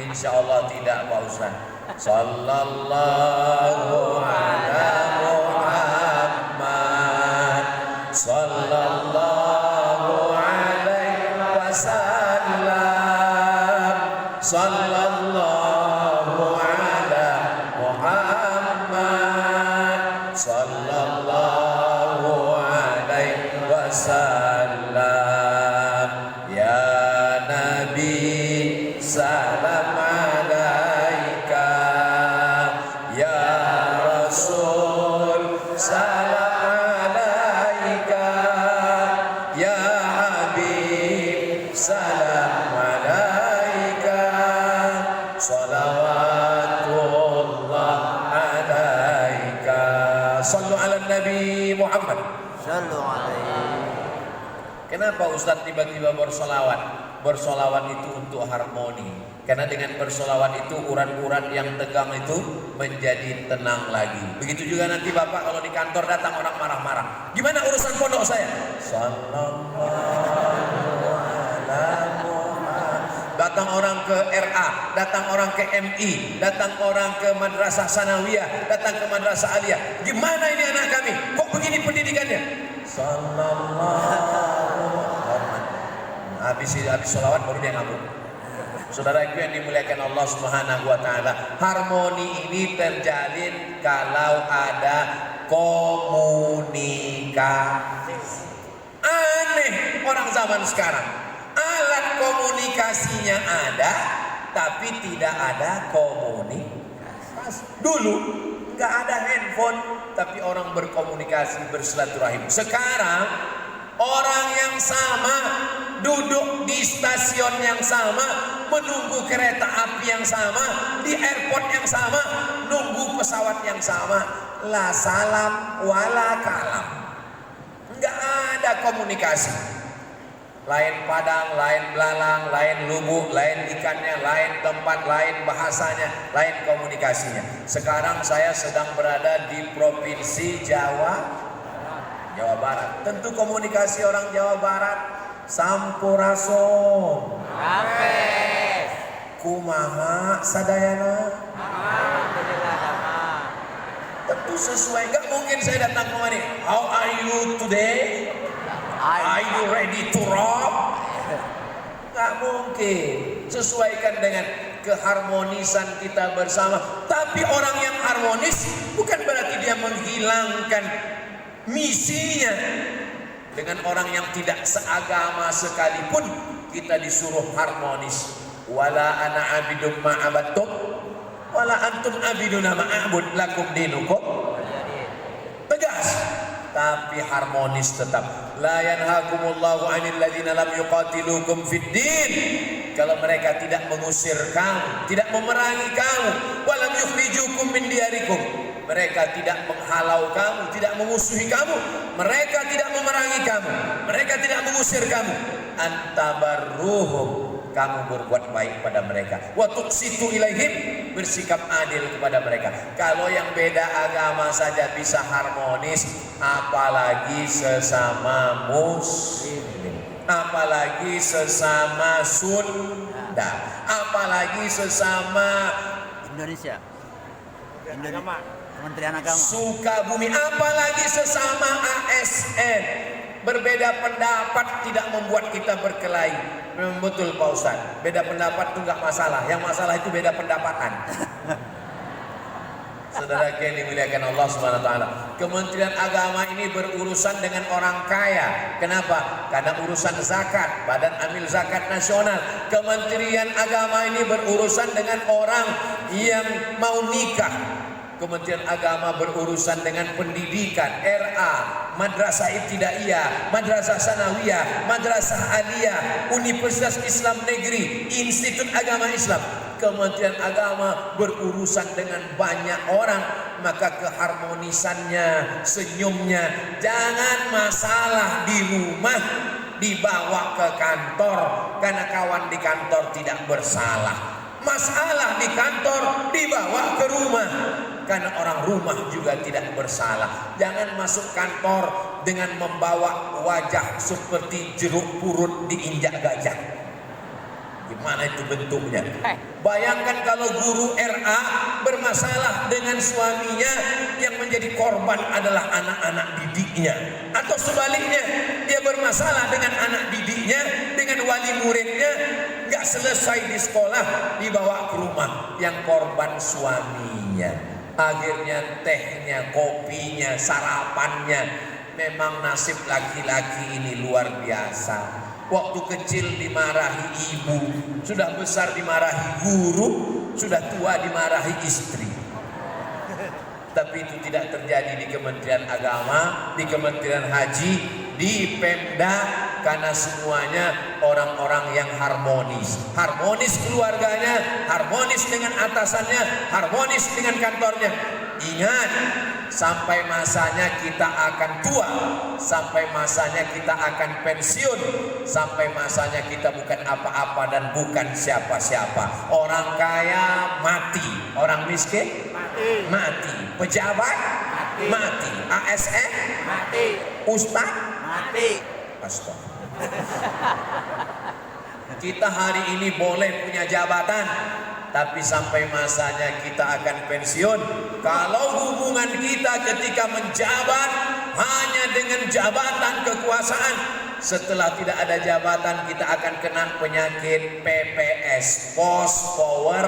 Insya Allah tidak, Pak Ustaz. Sallallahu ala Muhammad, sallallahu alaihi wasallam, sallallahu ala Muhammad, sallallahu alaihi wasallam. Ya Nabi, salam alaika. Ya Rasul, salam alaika. Ya Habib, salam alaika. Salawatullah alaika. Sallu ala Nabi Muhammad. Sallu alaihi. Kenapa Ustadz tiba-tiba bersolawat? bersolawat itu untuk harmoni. Karena dengan bersolawat itu urat-urat yang tegang itu menjadi tenang lagi. Begitu juga nanti Bapak kalau di kantor datang orang marah-marah. Gimana urusan pondok saya? Sallallahu alaihi Muhammad. Datang orang ke RA, datang orang ke MI, datang orang ke madrasah sanawiyah, datang ke madrasah aliyah. Gimana ini anak kami? Kok begini pendidikannya? Sallallahu alaihi Muhammad. Habis solawat baru dia ngabuk. Saudaraku yang dimuliakan Allah Subhanahu wa taala, harmoni ini terjalin kalau ada komunikasi. Aneh orang zaman sekarang. Alat komunikasinya ada tapi tidak ada komunikasi. Dulu nggak ada handphone tapi orang berkomunikasi, bersilaturahim. Sekarang orang yang sama duduk di stasiun yang sama, menunggu kereta api yang sama, di airport yang sama, nunggu pesawat yang sama. La salam wala kalam. Enggak ada komunikasi. Lain padang, lain belalang, lain lubuk, lain ikannya, lain tempat, lain bahasanya, lain komunikasinya. Sekarang saya sedang berada di provinsi Jawa Barat. Tentu komunikasi orang Jawa Barat sampurasun, kumaha sadayana. Tentu sesuai. Gak mungkin saya datang kemari, how are you today? Are you ready to rock? Gak mungkin. Sesuaikan dengan keharmonisan kita bersama. Tapi orang yang harmonis bukan berarti dia menghilangkan misinya. Dengan orang yang tidak seagama sekalipun kita disuruh harmonis. Wala ana abidum ma'abattum wala antum abiduna ma'abud lakum dinukum. Tegas tapi harmonis tetap. La yanhakumullahu 'anil ladzina lam yuqatilukum fid din. Kalau mereka tidak mengusir kamu, tidak memerangi kamu, walam yukhrijukum min diyarikum. Mereka tidak menghalau kamu, tidak memusuhi kamu, mereka tidak memerangi kamu, mereka tidak mengusir kamu. Antabarruhum, kamu berbuat baik pada mereka. Wa tuqsitu ilaihim, bersikap adil kepada mereka. Kalau yang beda agama saja bisa harmonis, apalagi sesama muslim, apalagi sesama Sunda, apalagi sesama Indonesia. Kementerian Agama. Sukabumi, apalagi sesama ASN. Berbeda pendapat tidak membuat kita berkelahi. Memang betul Pak Ustadz, beda pendapat itu nggak masalah. Yang masalah itu beda pendapatan. Saudara yang dimuliakan Allah Subhanahu wa taala, Kementerian Agama ini berurusan dengan orang kaya. Kenapa? Karena urusan zakat, Badan Amil Zakat Nasional. Kementerian Agama ini berurusan dengan orang yang mau nikah. Kementerian Agama berurusan dengan pendidikan, RA, Madrasah Ibtidaiyah, Madrasah Sanawiyah, Madrasah Aliyah, Universitas Islam Negeri, Institut Agama Islam. Kementerian Agama berurusan dengan banyak orang, maka keharmonisannya, senyumnya, jangan masalah di rumah dibawa ke kantor karena kawan di kantor tidak bersalah. Masalah di kantor dibawa ke rumah karena orang rumah juga tidak bersalah. Jangan masuk kantor dengan membawa wajah seperti jeruk purut diinjak gajah. Gimana itu bentuknya? Bayangkan kalau guru RA bermasalah dengan suaminya, yang menjadi korban adalah anak-anak didiknya. Atau sebaliknya, dia bermasalah dengan anak didiknya, dengan wali muridnya, gak selesai di sekolah, dibawa ke rumah, yang korban suaminya. Akhirnya tehnya, kopinya, sarapannya. Memang nasib laki-laki ini luar biasa. Waktu kecil dimarahi ibu, sudah besar dimarahi guru, sudah tua dimarahi istri. Tapi itu tidak terjadi di Kementerian Agama, di Kementerian Haji, di Pemda, karena semuanya orang-orang yang harmonis. Harmonis keluarganya, harmonis dengan atasannya, harmonis dengan kantornya. Ingat, sampai masanya kita akan tua, sampai masanya kita akan pensiun, sampai masanya kita bukan apa-apa dan bukan siapa-siapa. Orang kaya mati, orang miskin mati, pejabat mati, ASN Mati. ustaz Mati. astaga. Kita hari ini boleh punya jabatan, tapi sampai masanya kita akan pensiun. Kalau hubungan kita ketika menjabat hanya dengan jabatan kekuasaan, setelah tidak ada jabatan kita akan kena penyakit PPS, Post Power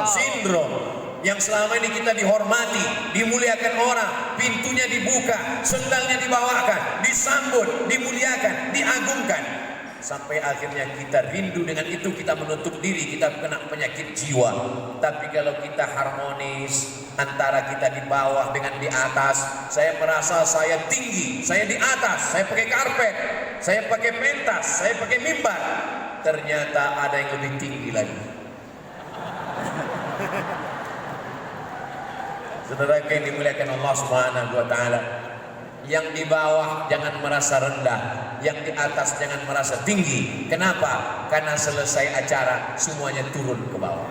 Syndrome. Yang selama ini kita dihormati, dimuliakan orang, pintunya dibuka, sendalnya dibawakan, disambut, dimuliakan, diagungkan. Sampai akhirnya kita rindu dengan itu, kita menutup diri, kita kena penyakit jiwa. Tapi kalau kita harmonis antara kita di bawah dengan di atas, saya merasa saya tinggi, saya di atas, saya pakai karpet, saya pakai pentas, saya pakai mimbar. Ternyata ada yang lebih tinggi lagi. Saudara yang dimuliakan Allah Subhanahu wa taala, yang di bawah jangan merasa rendah, yang di atas jangan merasa tinggi. Kenapa? Karena selesai acara semuanya turun ke bawah.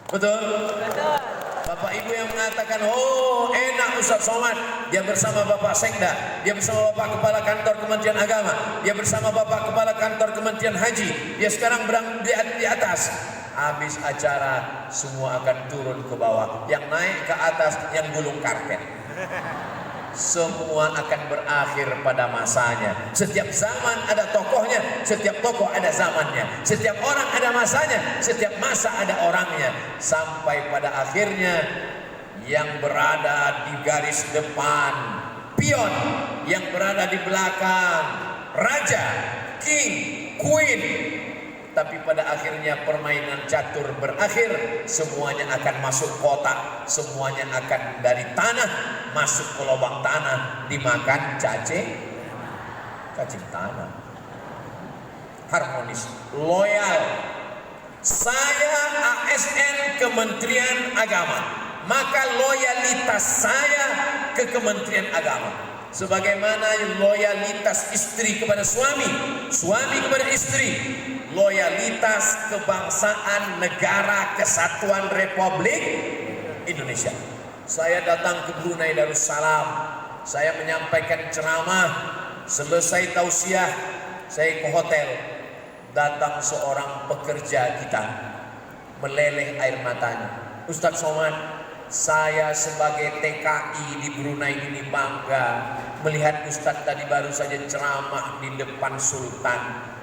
Betul? Betul. Bapak Ibu yang mengatakan, oh enak Ustaz Somad, dia bersama Bapak Sekda, dia bersama Bapak Kepala Kantor Kementerian Agama, dia bersama Bapak Kepala Kantor Kementerian Haji, dia sekarang berada di atas. Habis acara semua akan turun ke bawah. Yang naik ke atas yang gulung karpet. Semua akan berakhir pada masanya. Setiap zaman ada tokohnya, setiap tokoh ada zamannya, setiap orang ada masanya, setiap masa ada orangnya. Sampai pada akhirnya yang berada di garis depan pion, yang berada di belakang raja, king, queen. Tapi pada akhirnya permainan catur berakhir, semuanya akan masuk kotak, semuanya akan dari tanah masuk ke lubang tanah, dimakan cacing tanah. Harmonis, loyal. Saya ASN Kementerian Agama, maka loyalitas saya ke Kementerian Agama. Sebagaimana loyalitas istri kepada suami, suami kepada istri, loyalitas kebangsaan negara kesatuan Republik Indonesia. Saya datang ke Brunei Darussalam, saya menyampaikan ceramah, selesai tausiah, saya ke hotel, datang seorang pekerja kita, meleleh air matanya. Ustaz Somad, saya sebagai TKI di Brunei ini bangga melihat Ustadz tadi baru saja ceramah di depan Sultan.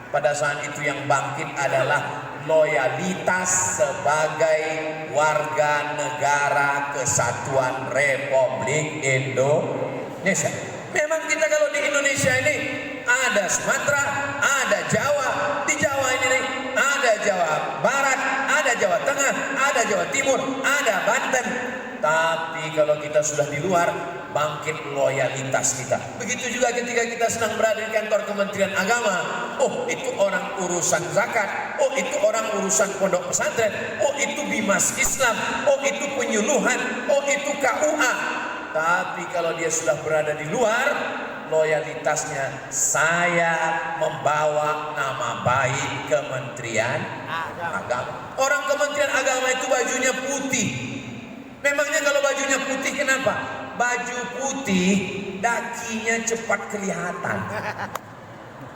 Pada saat itu yang bangkit adalah loyalitas sebagai warga negara kesatuan Republik Indonesia. Memang kita kalau di Indonesia ini ada Sumatera, ada Jawa, di Jawa ini nih, ada Jawa Barat, ada Jawa Tengah, ada Jawa Timur, ada Banten. Tapi kalau kita sudah di luar, bangkit loyalitas kita. Begitu juga ketika kita sedang berada di kantor Kementerian Agama. Oh, itu orang urusan zakat. Oh, itu orang urusan pondok pesantren. Oh, itu bimas Islam. Oh, itu penyuluhan. Oh, itu KUA. Tapi kalau dia sudah berada di luar, loyalitasnya, saya membawa nama baik Kementerian Agama. Orang Kementerian Agama itu bajunya putih. Memangnya kalau bajunya putih kenapa? Baju putih dakinya cepat kelihatan.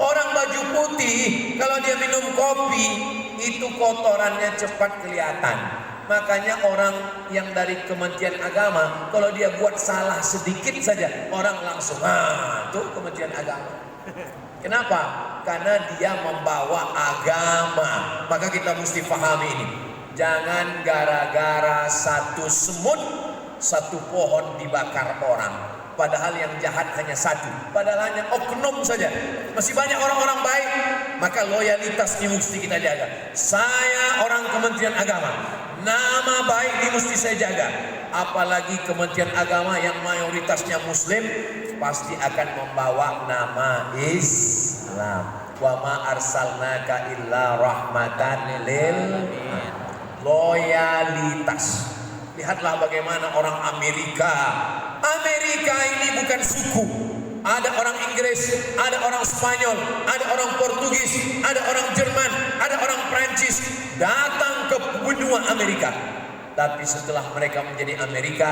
Orang baju putih kalau dia minum kopi itu kotorannya cepat kelihatan. Makanya orang yang dari Kementerian Agama kalau dia buat salah sedikit saja orang langsung tuh Kementerian Agama. Kenapa? Karena dia membawa agama. Maka kita mesti pahami ini. Jangan gara-gara satu semut, satu pohon dibakar orang. Padahal yang jahat hanya satu. Padahal hanya oknum saja. Masih banyak orang-orang baik. Maka loyalitas ini mesti kita jaga. Saya orang Kementerian Agama. Nama baik ini mesti saya jaga. Apalagi Kementerian Agama yang mayoritasnya Muslim, pasti akan membawa nama Islam. Wa ma arsalnaka illa rahmatan lil alamin. Loyalitas. Lihatlah bagaimana orang Amerika. Amerika ini bukan suku. ada orang Inggris, ada orang Spanyol, ada orang Portugis, ada orang Jerman, ada orang Prancis datang ke benua Amerika. Tapi setelah mereka menjadi Amerika,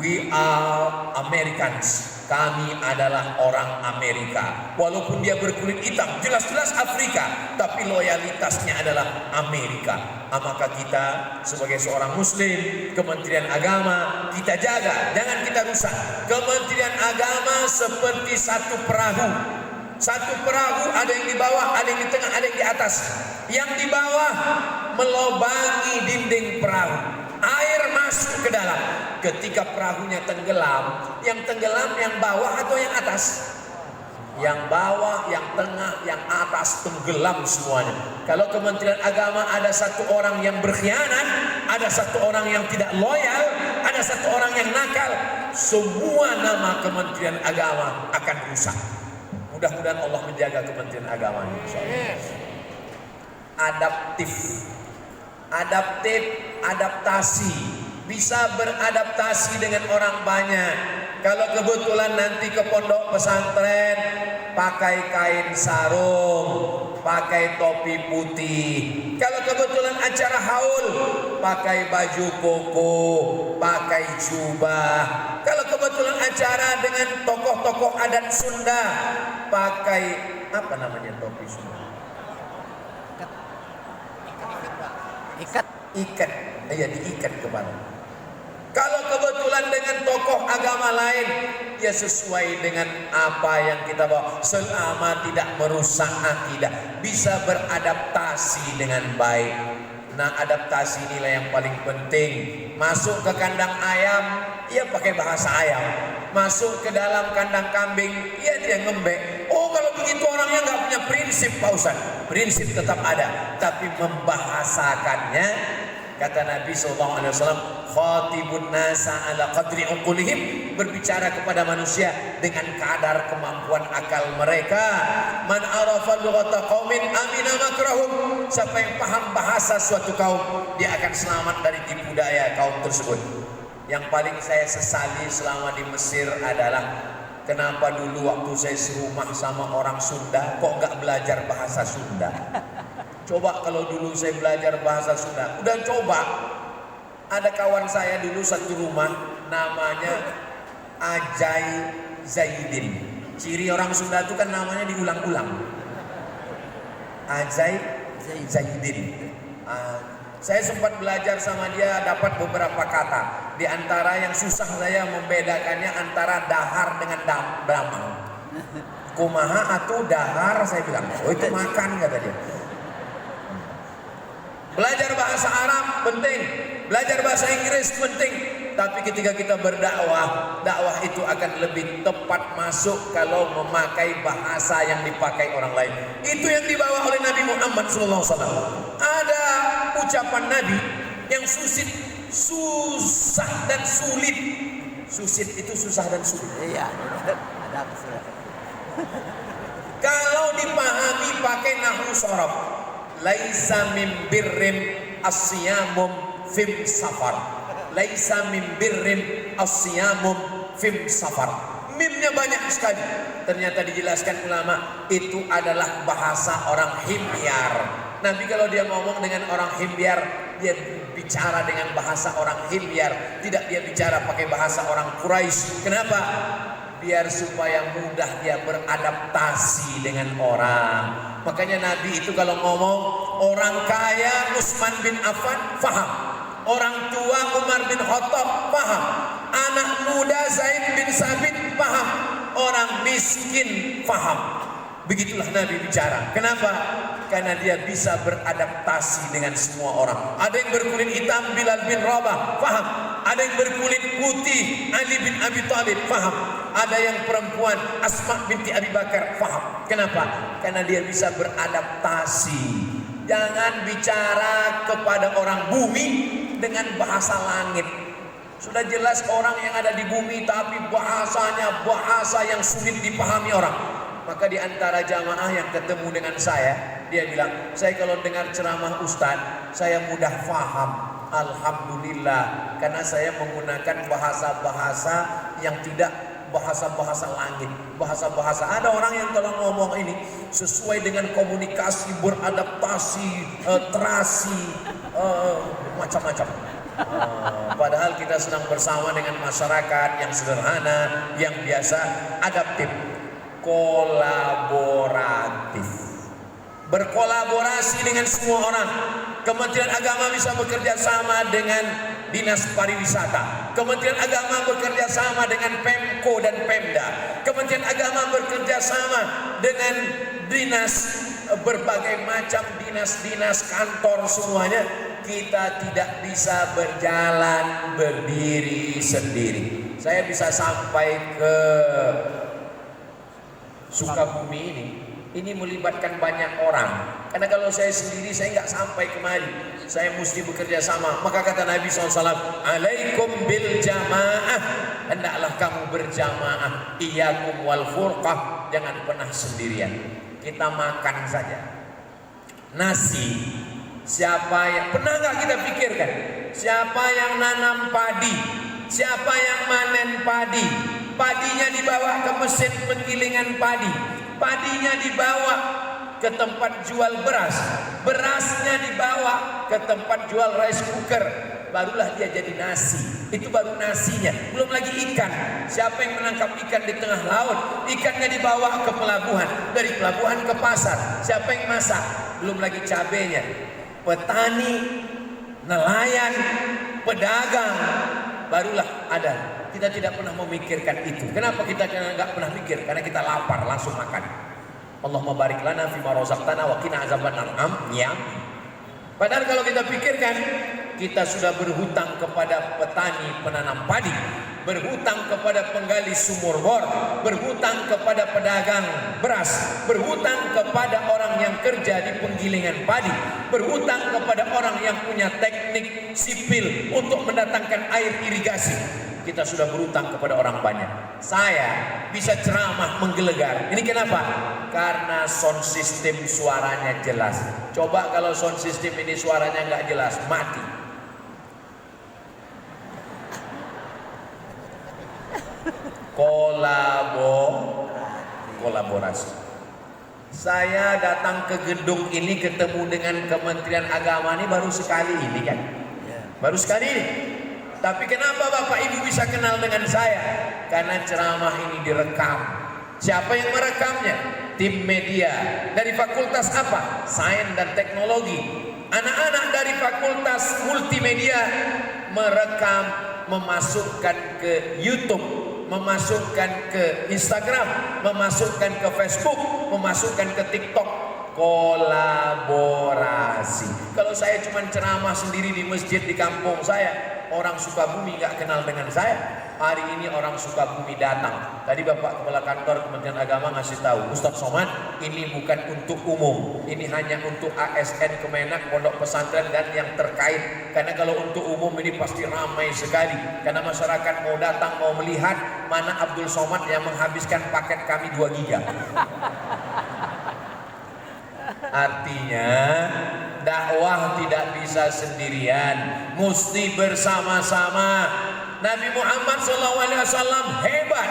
we are Americans. Kami adalah orang Amerika. Walaupun dia berkulit hitam, jelas-jelas Afrika, tapi loyalitasnya adalah Amerika. Maka kita sebagai seorang Muslim, Kementerian Agama, kita jaga, jangan kita rusak. Kementerian Agama seperti satu perahu. Satu perahu, ada yang di bawah, ada yang di tengah, ada yang di atas. Yang di bawah melobangi dinding perahu. Air masuk ke dalam. Ketika perahunya tenggelam, yang tenggelam yang bawah atau yang atas? Yang bawah, yang tengah, yang atas tenggelam semuanya. Kalau Kementerian Agama ada satu orang yang berkhianat, ada satu orang yang tidak loyal, ada satu orang yang nakal, semua nama Kementerian Agama akan rusak. Mudah-mudahan Allah menjaga Kementerian Agama. Adaptif, adaptasi, bisa beradaptasi dengan orang banyak. Kalau kebetulan nanti ke pondok pesantren pakai kain sarung, pakai topi putih. Kalau kebetulan acara haul pakai baju koko, pakai jubah. Kalau kebetulan acara dengan tokoh-tokoh adat Sunda pakai apa namanya topi Sunda? Ikat, ya diikat kepala. Kalau kebetulan dengan tokoh agama lain, ya sesuai dengan apa yang kita bawa, selama tidak merusak akidah, bisa beradaptasi dengan baik. Nah, adaptasi inilah yang paling penting. Masuk ke kandang ayam, ya pakai bahasa ayam. Masuk ke dalam kandang kambing, ya dia ngembek. Oh, kalau begitu orangnya nggak punya prinsip, Pak Ustaz. Prinsip tetap ada, tapi membahasakannya, kata Nabi SAW, khatibun nasa ala qadri uqulihim, berbicara kepada manusia dengan kadar kemampuan akal mereka. Man arafa lughata qaumin amina makrahum, siapa yang paham bahasa suatu kaum, dia akan selamat dari tipu daya kaum tersebut. Yang paling saya sesali selama di Mesir adalah kenapa dulu waktu saya serumah sama orang Sunda kok nggak belajar bahasa Sunda. Coba kalau dulu saya belajar bahasa Sunda, udah coba. Ada kawan saya dulu satu rumah, namanya Ajay Zaidin. Ciri orang Sunda itu kan namanya diulang-ulang. Ajay Zaidin. Saya sempat belajar sama dia, dapat beberapa kata. Di antara yang susah saya membedakannya antara dahar dengan bramang. Kumaha atau dahar, saya bilang. Oh itu makan, kata dia. Belajar bahasa Arab penting, belajar bahasa Inggris penting, tapi ketika kita berdakwah, dakwah itu akan lebih tepat masuk kalau memakai bahasa yang dipakai orang lain. Itu yang dibawa oleh Nabi Muhammad SAW. Ada ucapan Nabi yang susah dan sulit. Susit itu susah dan sulit. Iya, ada sulit. Kalau dipahami pakai nahwu sorof, laisa min birrin asyamum fim safar. Laisa min birrin asyamum fim safar. Mimnya banyak sekali. Ternyata dijelaskan ulama itu adalah bahasa orang himyar. Nabi kalau dia ngomong dengan orang himyar, dia bicara dengan bahasa orang himyar, tidak dia bicara pakai bahasa orang Quraisy. Kenapa? Biar supaya mudah dia beradaptasi dengan orang. Makanya Nabi itu kalau ngomong, orang kaya Utsman bin Affan paham, orang tua Umar bin Khattab paham, anak muda Zaid bin Sabit paham, orang miskin paham. Begitulah Nabi bicara. Kenapa? Karena dia bisa beradaptasi dengan semua orang. Ada yang berkulit hitam, Bilal bin Rabah paham. Ada yang berkulit putih, Ali bin Abi Thalib paham. Ada yang perempuan, Asma binti Abi Bakar paham. Kenapa? Karena dia bisa beradaptasi. Jangan bicara kepada orang bumi dengan bahasa langit. Sudah jelas orang yang ada di bumi, tapi bahasanya bahasa yang sulit dipahami orang. Maka di antara jamaah yang ketemu dengan saya, dia bilang, saya kalau dengar ceramah Ustadz, saya mudah faham. Alhamdulillah, karena saya menggunakan bahasa-bahasa yang tidak bahasa-bahasa langit, bahasa-bahasa. Ada orang yang kalau ngomong ini sesuai dengan komunikasi, beradaptasi, terasi, macam-macam. Padahal kita sedang bersama dengan masyarakat yang sederhana, yang biasa, adaptif, kolaboratif, berkolaborasi dengan semua orang. Kementerian Agama bisa bekerja sama dengan Dinas Pariwisata. Kementerian Agama bekerja sama dengan Pemko dan Pemda. Kementerian Agama bekerja sama dengan dinas, berbagai macam dinas-dinas, kantor, semuanya. Kita tidak bisa berjalan berdiri sendiri. Saya bisa sampai ke Sukabumi ini melibatkan banyak orang. Karena kalau saya sendiri saya nggak sampai kemari. Saya mesti bekerja sama. Maka kata Nabi SAW, alaikum bil jamaah, hendaklah kamu berjamaah. Iyakum wal furqah, jangan pernah sendirian. Kita makan saja nasi. Siapa yang pernah nggak kita pikirkan? Siapa yang nanam padi? Siapa yang manen padi? Padinya dibawa ke mesin penggilingan padi. Padinya dibawa ke tempat jual beras. Berasnya dibawa ke tempat jual rice cooker. Barulah dia jadi nasi. Itu baru nasinya. Belum lagi ikan. Siapa yang menangkap ikan di tengah laut? Ikannya dibawa ke pelabuhan. Dari pelabuhan ke pasar. Siapa yang masak? Belum lagi cabenya. Petani, nelayan, pedagang, barulah ada. Kita tidak pernah memikirkan itu. Kenapa kita nggak pernah pikir? Karena kita lapar, langsung makan. Allahumma barik lana fima razaqtana wa qina azabannar. Ya. Padahal kalau kita pikirkan, kita sudah berhutang kepada petani penanam padi, berhutang kepada penggali sumur bor, berhutang kepada pedagang beras, berhutang kepada orang yang kerja di penggilingan padi, berhutang kepada orang yang punya teknik sipil untuk mendatangkan air irigasi. Kita sudah berhutang kepada orang banyak. Saya bisa ceramah menggelegar. Ini kenapa? Karena sound system suaranya jelas. Coba kalau sound system ini suaranya nggak jelas, mati. Kolaborasi. Saya datang ke gedung ini ketemu dengan Kementerian Agama ini baru sekali ini kan? Baru sekali ini. Tapi kenapa Bapak Ibu bisa kenal dengan saya? Karena ceramah ini direkam. Siapa yang merekamnya? Tim media. Dari fakultas apa? Sains dan Teknologi. Anak-anak dari fakultas multimedia merekam, memasukkan ke YouTube, memasukkan ke Instagram, memasukkan ke Facebook, memasukkan ke TikTok. Kolaborasi. Kalau saya cuma ceramah sendiri di masjid di kampung saya, orang Sukabumi nggak kenal dengan saya. Hari ini orang Sukabumi datang. Tadi Bapak Kepala Kantor Kementerian Agama ngasih tahu, Ustadz Somad, ini bukan untuk umum, ini hanya untuk ASN, Kemenak, pondok pesantren dan yang terkait. Karena kalau untuk umum ini pasti ramai sekali. Karena masyarakat mau datang, mau melihat mana Abdul Somad yang menghabiskan paket kami 2 giga. Artinya dakwah tidak bisa sendirian, mesti bersama-sama. Nabi Muhammad SAW hebat,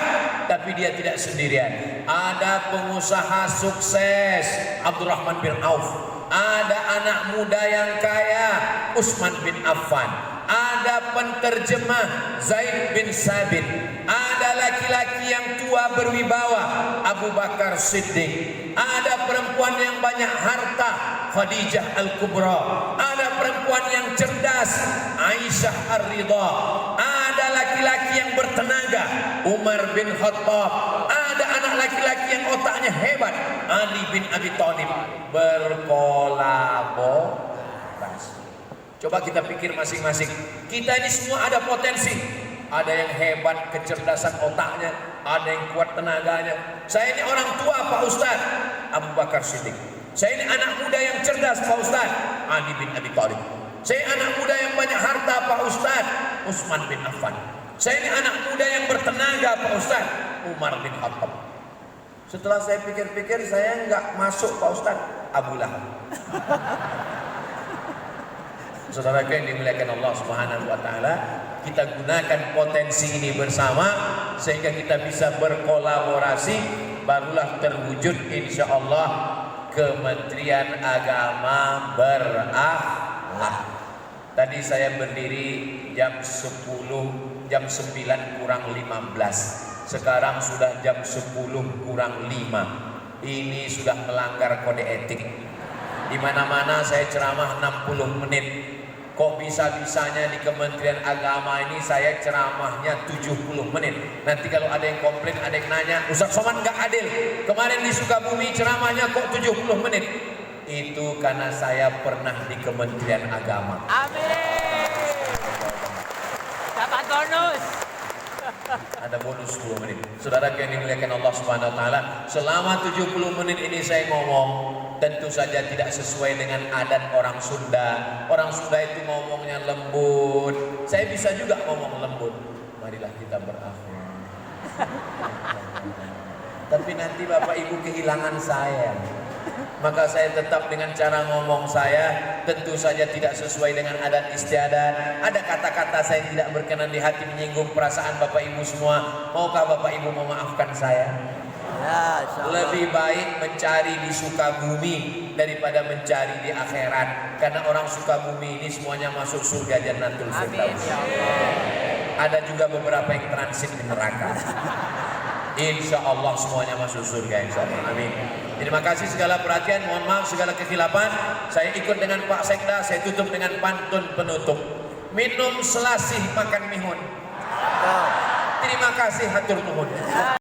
tapi dia tidak sendirian. Ada pengusaha sukses, Abdurrahman bin Auf. Ada anak muda yang kaya, Utsman bin Affan. Ada penterjemah, Zaid bin Sabit. Ada laki-laki yang tua berwibawa, Abu Bakar Siddiq. Ada perempuan yang banyak harta, Khadijah Al-Kubra. Ada perempuan yang cerdas, Aisyah Ar-Ridha. Ada laki-laki yang bertenaga, Umar bin Khattab. Ada anak laki-laki yang otaknya hebat, Ali bin Abi Thalib. Berkolaborasi. Coba kita pikir masing-masing. Kita ini semua ada potensi. Ada yang hebat kecerdasan otaknya, ada yang kuat tenaganya. Saya ini orang tua Pak Ustadz, Abu Bakar Siddiq. Saya ini anak muda yang cerdas Pak Ustadz, Ali bin Abi Thalib. Saya anak muda yang banyak harta Pak Ustadz, Utsman bin Affan. Saya ini anak muda yang bertenaga Pak Ustadz, Umar bin Khattab. Setelah saya pikir-pikir, saya nggak masuk Pak Ustadz, Abu Lahab. Saudara yang dimuliakan Allah Subhanahu wa taala, kita gunakan potensi ini bersama sehingga kita bisa berkolaborasi, barulah terwujud insya Allah Kementerian Agama berakhlak. Tadi saya berdiri jam 10, jam 9 kurang 15. Sekarang sudah jam 10 kurang 5. Ini sudah melanggar kode etik. Di mana-mana saya ceramah 60 menit. Kok bisa-bisanya di Kementerian Agama ini saya ceramahnya 70 menit. Nanti kalau ada yang komplain, ada yang nanya, Ustaz Somad nggak adil. Kemarin di Sukabumi ceramahnya kok 70 menit. Itu karena saya pernah di Kementerian Agama. Amin. Dapat bonus. Ada bonus 10 menit. Saudara yang dimuliakan Allah Subhanahu wa taala, selama 70 menit ini saya ngomong, tentu saja tidak sesuai dengan adat orang Sunda. Orang Sunda itu ngomongnya lembut. Saya bisa juga ngomong lembut. Marilah kita berakhlak. Tapi nanti Bapak Ibu kehilangan saya. Maka saya tetap dengan cara ngomong saya tentu saja tidak sesuai dengan adat istiadat. Ada kata-kata saya tidak berkenan di hati, menyinggung perasaan Bapak Ibu semua. Maukah Bapak Ibu memaafkan saya? Ya, insyaallah. Lebih baik mencari di Sukabumi daripada mencari di akhirat. Karena orang Sukabumi ini semuanya masuk surga Jannatul Amin Firdaus. ya Allah. Ada juga beberapa yang transit di neraka. Insya Allah semuanya masuk surga, insya Allah. Amin. Terima kasih segala perhatian, mohon maaf segala kekhilapan. Saya ikut dengan Pak Sekda, saya tutup dengan pantun penutup. Minum selasih makan mihun. Terima kasih hatur nuhun.